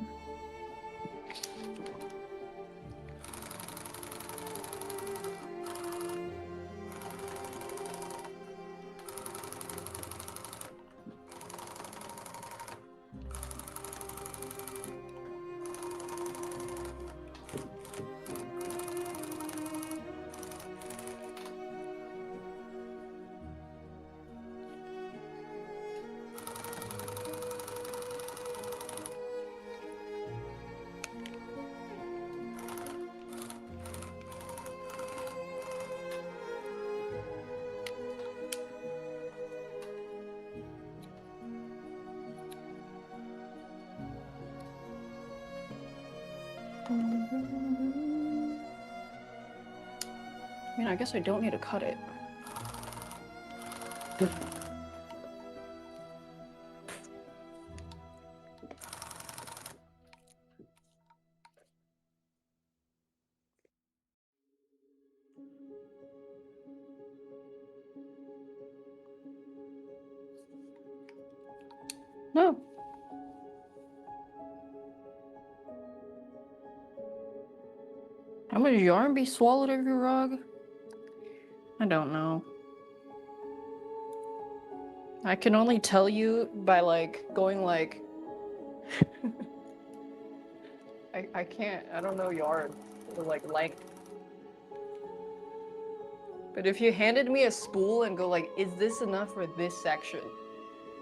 I mean, I guess I don't need to cut it. No. How much yarn be swallowed every rug? I don't know. I can only tell you by going I can't, I don't know yarn or length. But if you handed me a spool and go is this enough for this section?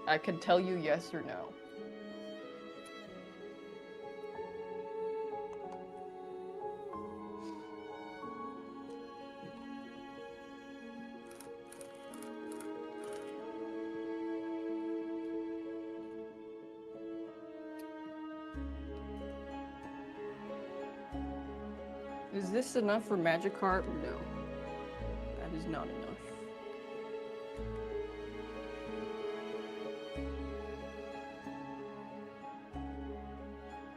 I could tell you yes or no. Is this enough for Magikarp? No. That is not enough.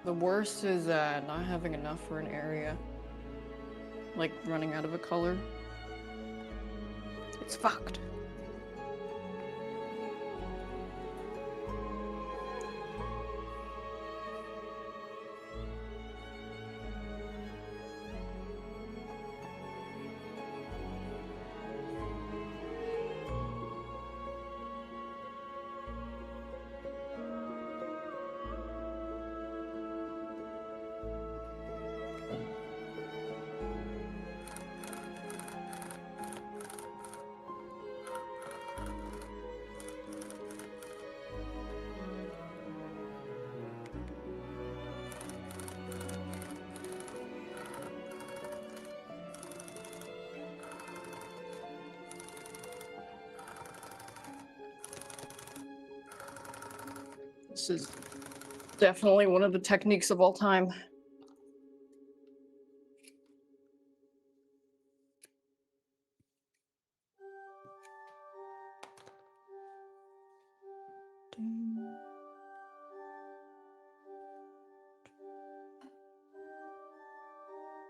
The worst is not having enough for an area. Like running out of a color. It's fucked. This is definitely one of the techniques of all time.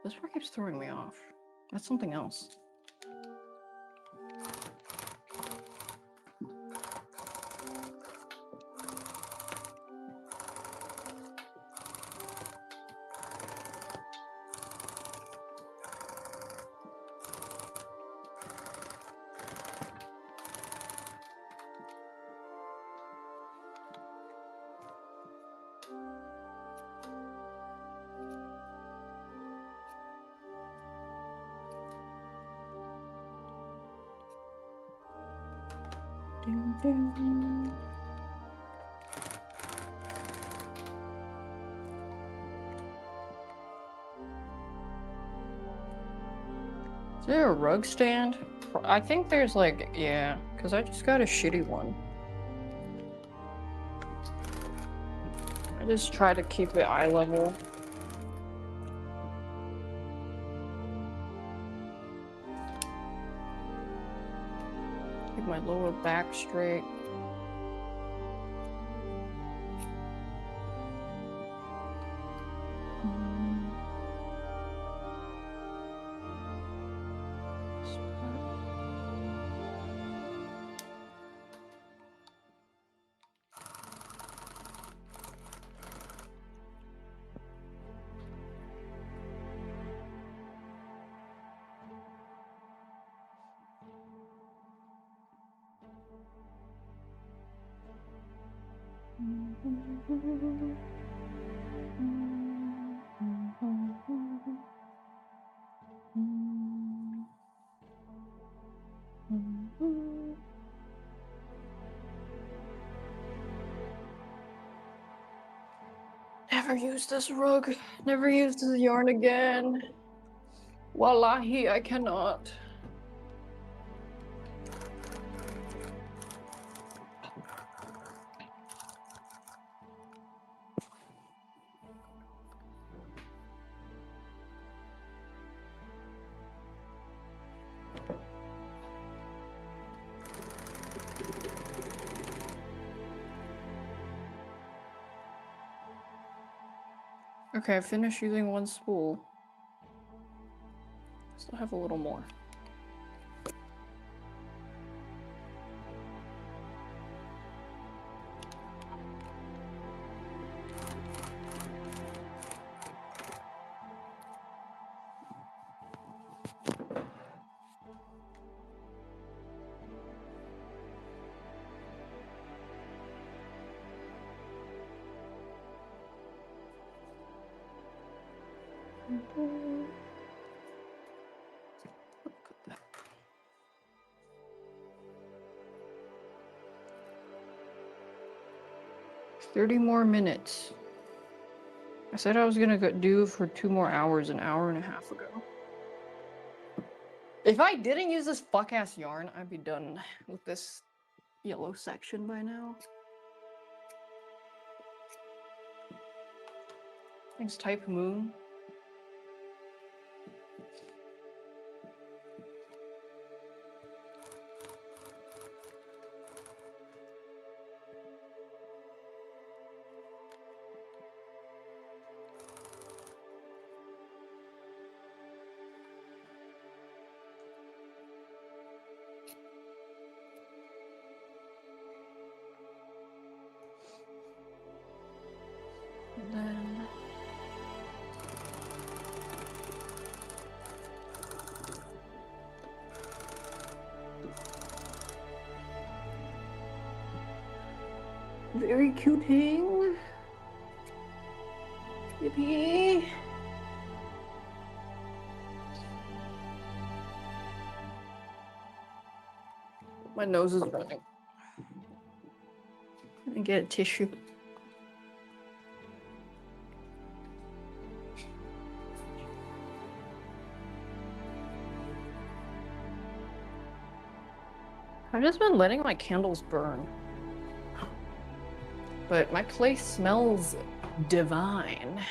This part keeps throwing me off. That's something else. Is there a rug stand? I think there's like, yeah, because I just got a shitty one. I just try to keep it eye level. Keep my lower back straight. Never use this rug. Never use this yarn again. Wallahi, I cannot. Okay, I finished using one spool. Still have a little more. Look at that. "30 more minutes. I said I was gonna do for 2 more hours an hour and a half ago. If I didn't use this fuck-ass yarn, I'd be done with this yellow section by now. Thanks, Type Moon. And then... very cuting. Yippee. My nose is running. I'm gonna get a tissue. I've just been letting my candles burn. But my place smells divine.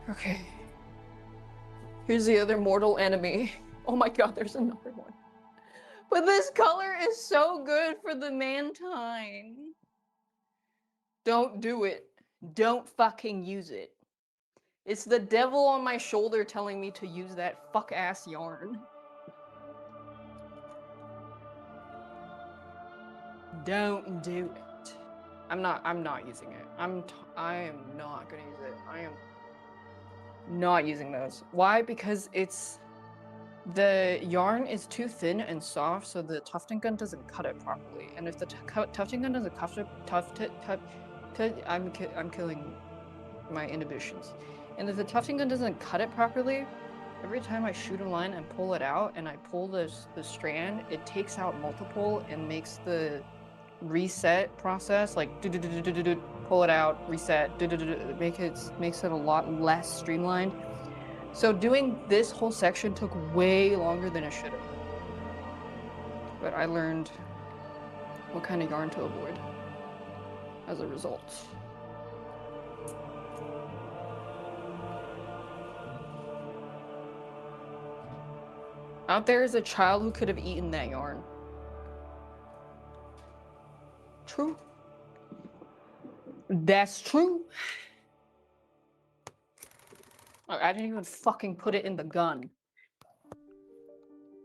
Okay. Here's the other mortal enemy. Oh my god, there's another one. But this color is so good for the Mantine. Don't do it. Don't fucking use it. It's the devil on my shoulder telling me to use that fuck-ass yarn. Don't do it. I'm not using it. I am not gonna use it. I am not using those. Why? Because the yarn is too thin and soft, so the tufting gun doesn't cut it properly. And if the tufting gun doesn't I'm killing my inhibitions. And if the tufting gun doesn't cut it properly, Every time I shoot a line and pull it out, and I pull the strand, it takes out multiple and makes the reset process like pull it out, reset, makes it a lot less streamlined. So doing this whole section took way longer than it should have. But I learned what kind of yarn to avoid as a result. Out there is a child who could have eaten that yarn. True. That's true. I didn't even fucking put it in the gun.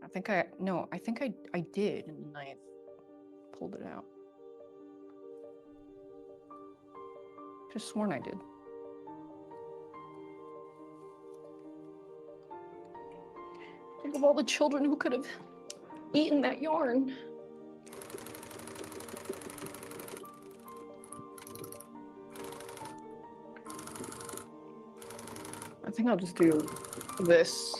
I think I did, and then I pulled it out. Just sworn I did. Think of all the children who could have eaten that yarn. I think I'll just do this.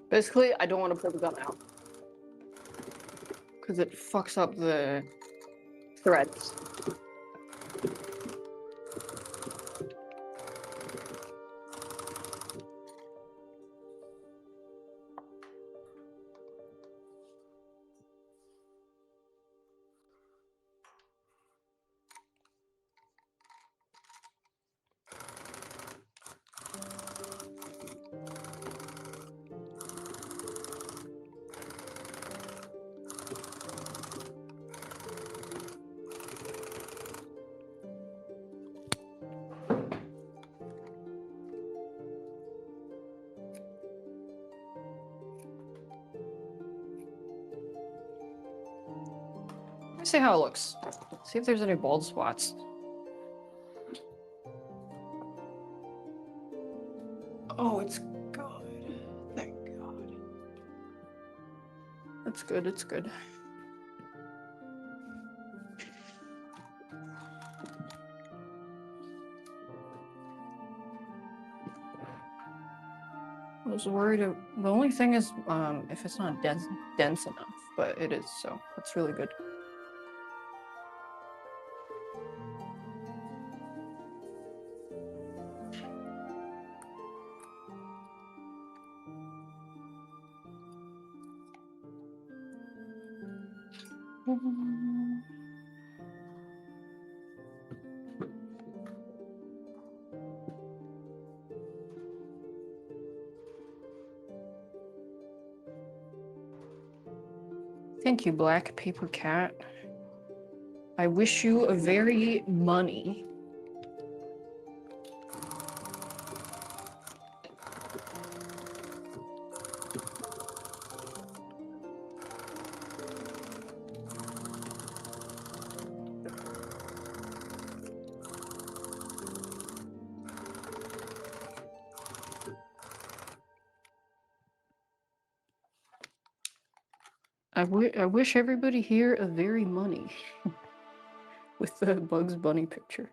Basically, I don't want to pull the gun out because it fucks up the threads. Let me see how it looks. See if there's any bald spots. Oh, it's good. Thank God. It's good, it's good. I was worried. The only thing is if it's not dense enough, but it is, so that's really good. Thank you, Black Paper Cat. I wish you a very money. I wish everybody here a very money with the Bugs Bunny picture.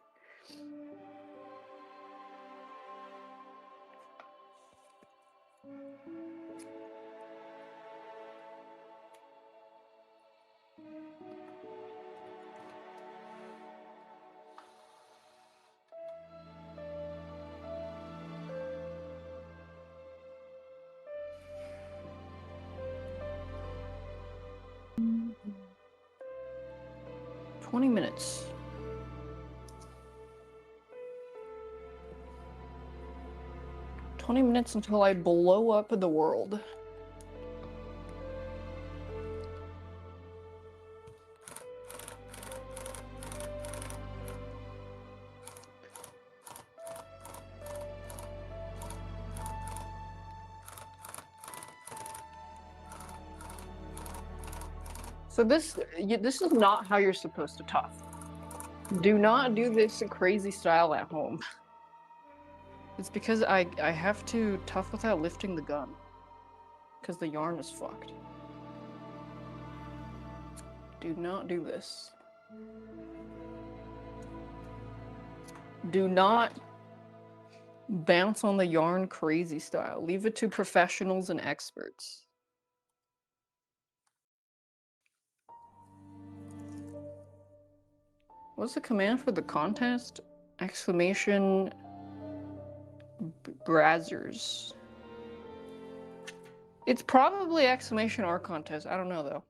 "20 minutes. $20 until I blow up the world." So this is not how you're supposed to tough. Do not do this crazy style at home. It's because I have to tough without lifting the gun. Because the yarn is fucked. Do not do this. Do not bounce on the yarn crazy style. Leave it to professionals and experts. What's the command for the contest? Exclamation brazzers. It's probably exclamation or contest. I don't know though.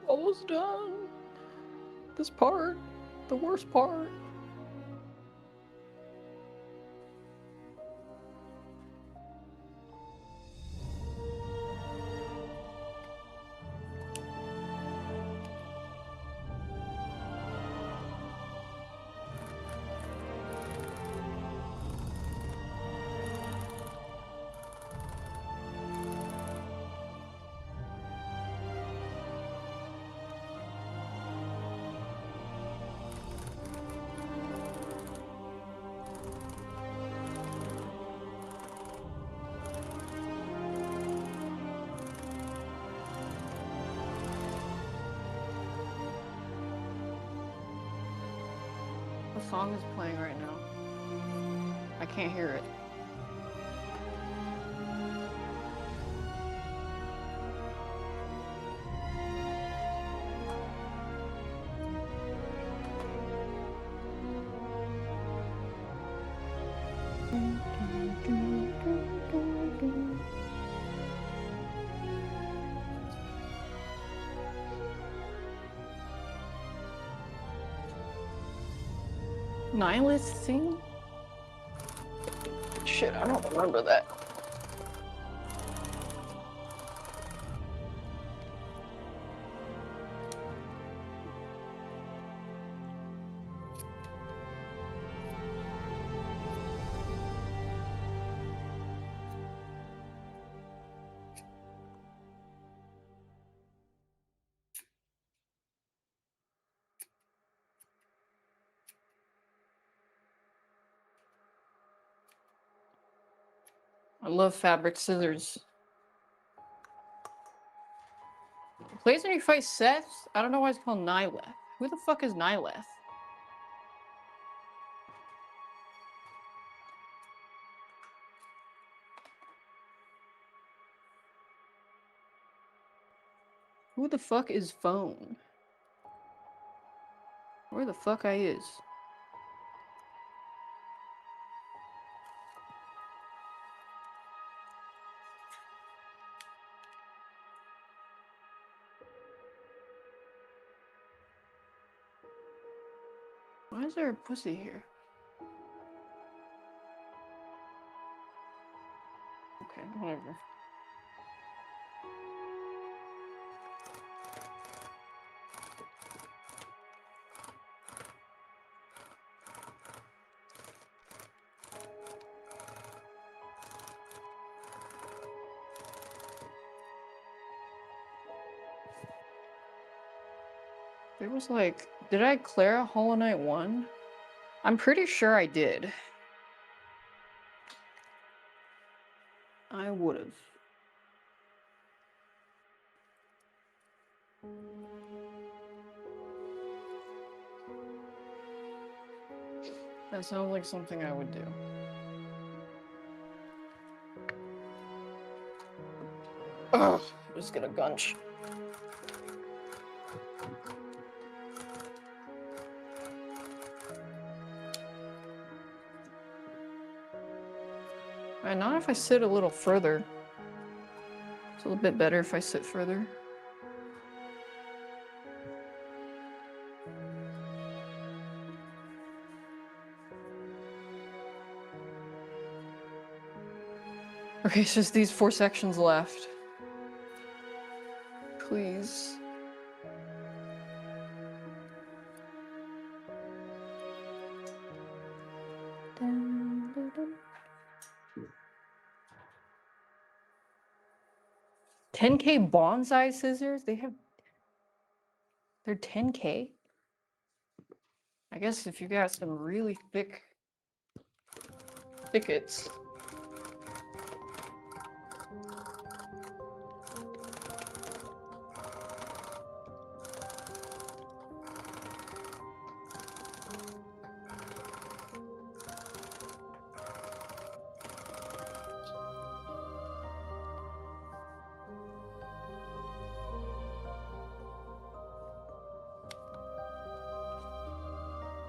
Almost done. This part, the worst part. What song is playing right now? I can't hear it. Nihilist sing? Shit, I don't remember that. I love fabric scissors. Plays when you fight Seth? I don't know why it's called Nihileth. Who the fuck is Nihileth? Who the fuck is Phone? Where the fuck I is? Why is there a pussy here? Okay, whatever. There was like, did I clear Hollow Knight 1? I'm pretty sure I did. I would've. That sounds like something I would do. Ugh, I'm just gonna gunch. And not if I sit a little further. It's a little bit better if I sit further. Okay, it's just these 4 sections left. Please. Dun, dun, dun. 10K bonsai scissors? They're 10K? I guess if you got some really thick thickets.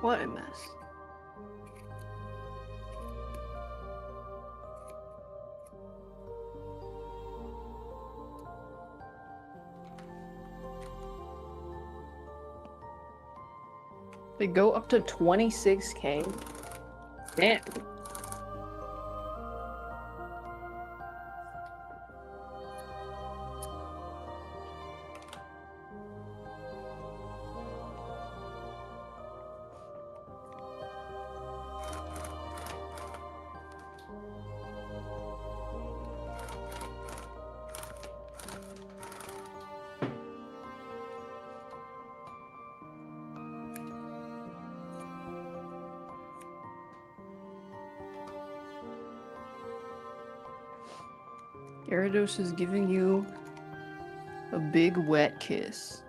What a mess. They go up to 26K? Damn. Gyarados is giving you a big wet kiss.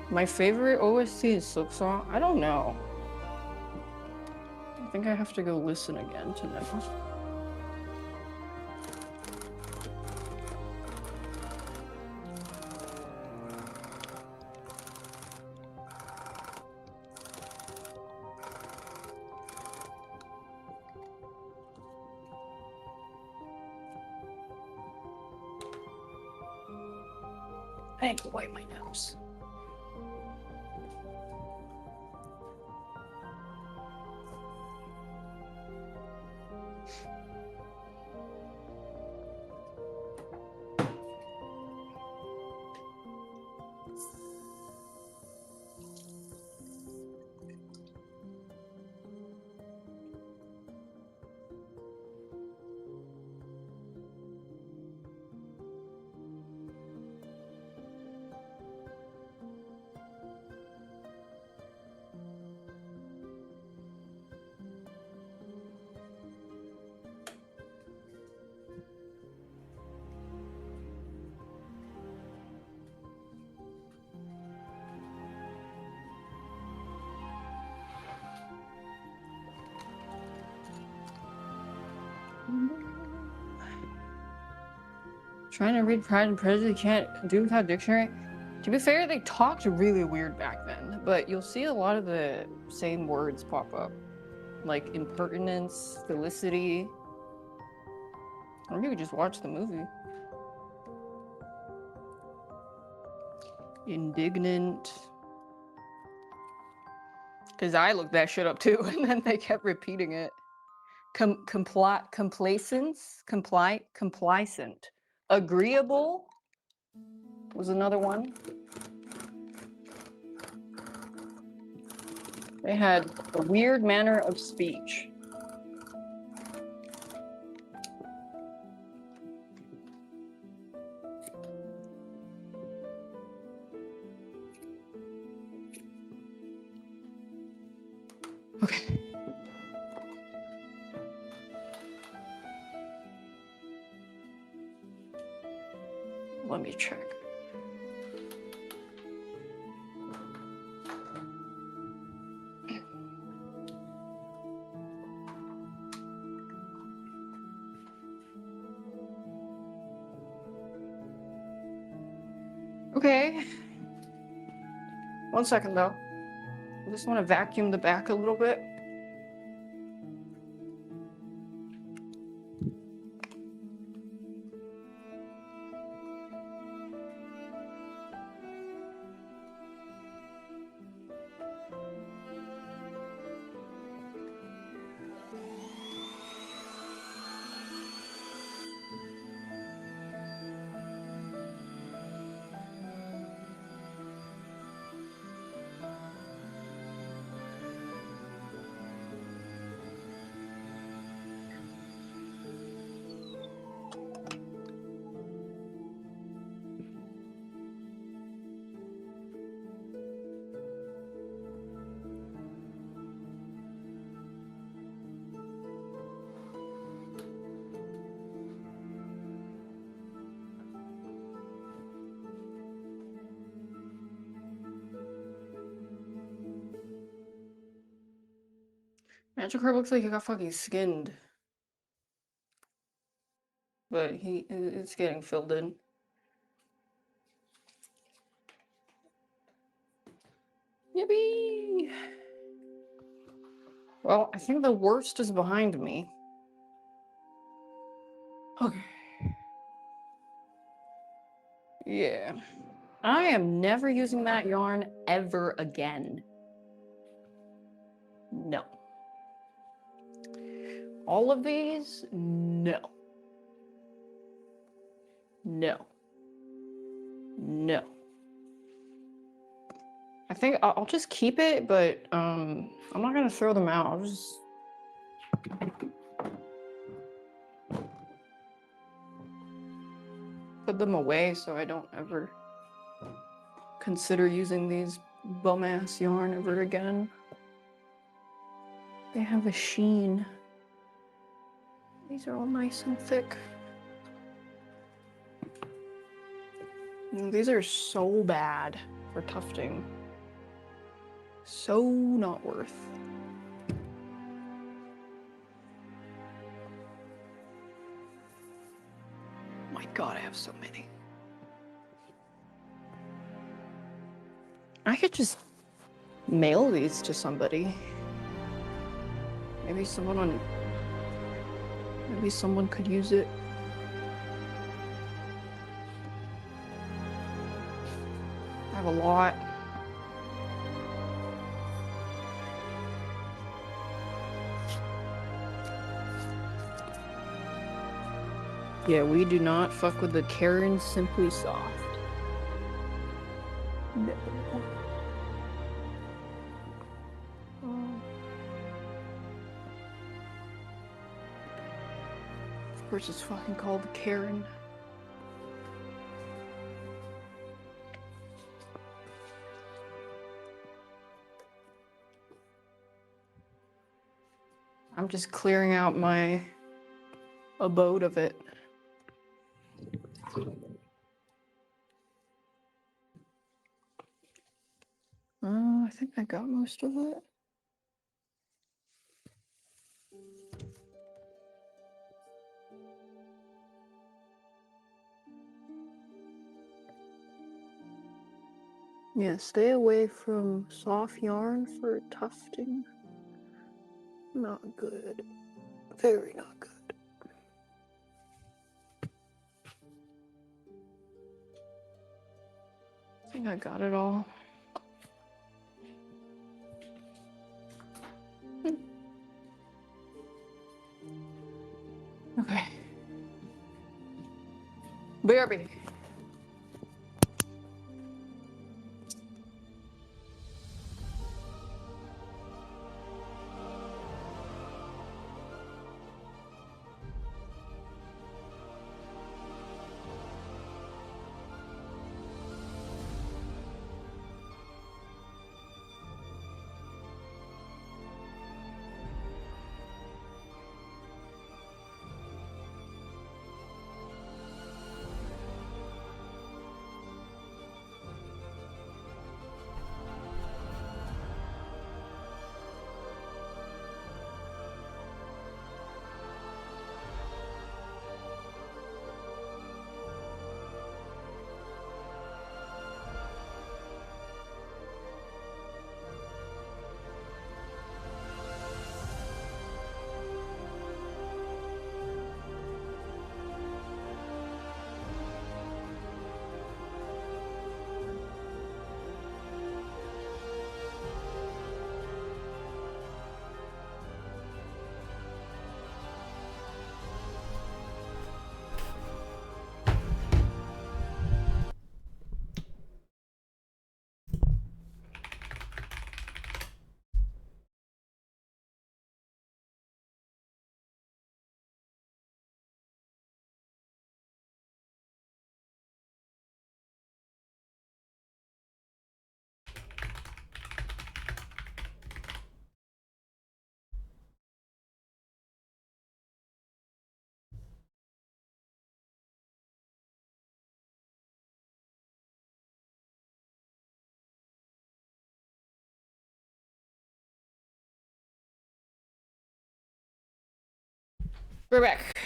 My favorite OST is Silk Song? I don't know. I think I have to go listen again to know. I need to wipe my nose. Trying to read Pride and Prejudice, can't do without dictionary. To be fair, they talked really weird back then, but you'll see a lot of the same words pop up, like impertinence, felicity. Or maybe just watch the movie. Indignant. Because I looked that shit up too, and then they kept repeating it. Complacence? Complacent. Agreeable was another one. They had a weird manner of speech. Okay. Let me check. Okay. 1 second though. I just want to vacuum the back a little bit. Magikarp looks like he got fucking skinned. But it's getting filled in. Yippee! Well, I think the worst is behind me. Okay. Yeah. I am never using that yarn ever again. No. All of these? No. No. No. I think I'll just keep it, but I'm not gonna throw them out. I'll just put them away so I don't ever consider using these bum-ass yarn ever again. They have a sheen. These are all nice and thick. These are so bad for tufting. So not worth. My God, I have so many. I could just mail these to somebody. Maybe someone could use it. I have a lot. Yeah, we do not fuck with the Karen Simply Soft. No. Of course it's fucking called Karen. I'm just clearing out my abode of it. I think I got most of it. Yeah, stay away from soft yarn for tufting. Not good. Very not good. I think I got it all. Okay. BRB. We're back.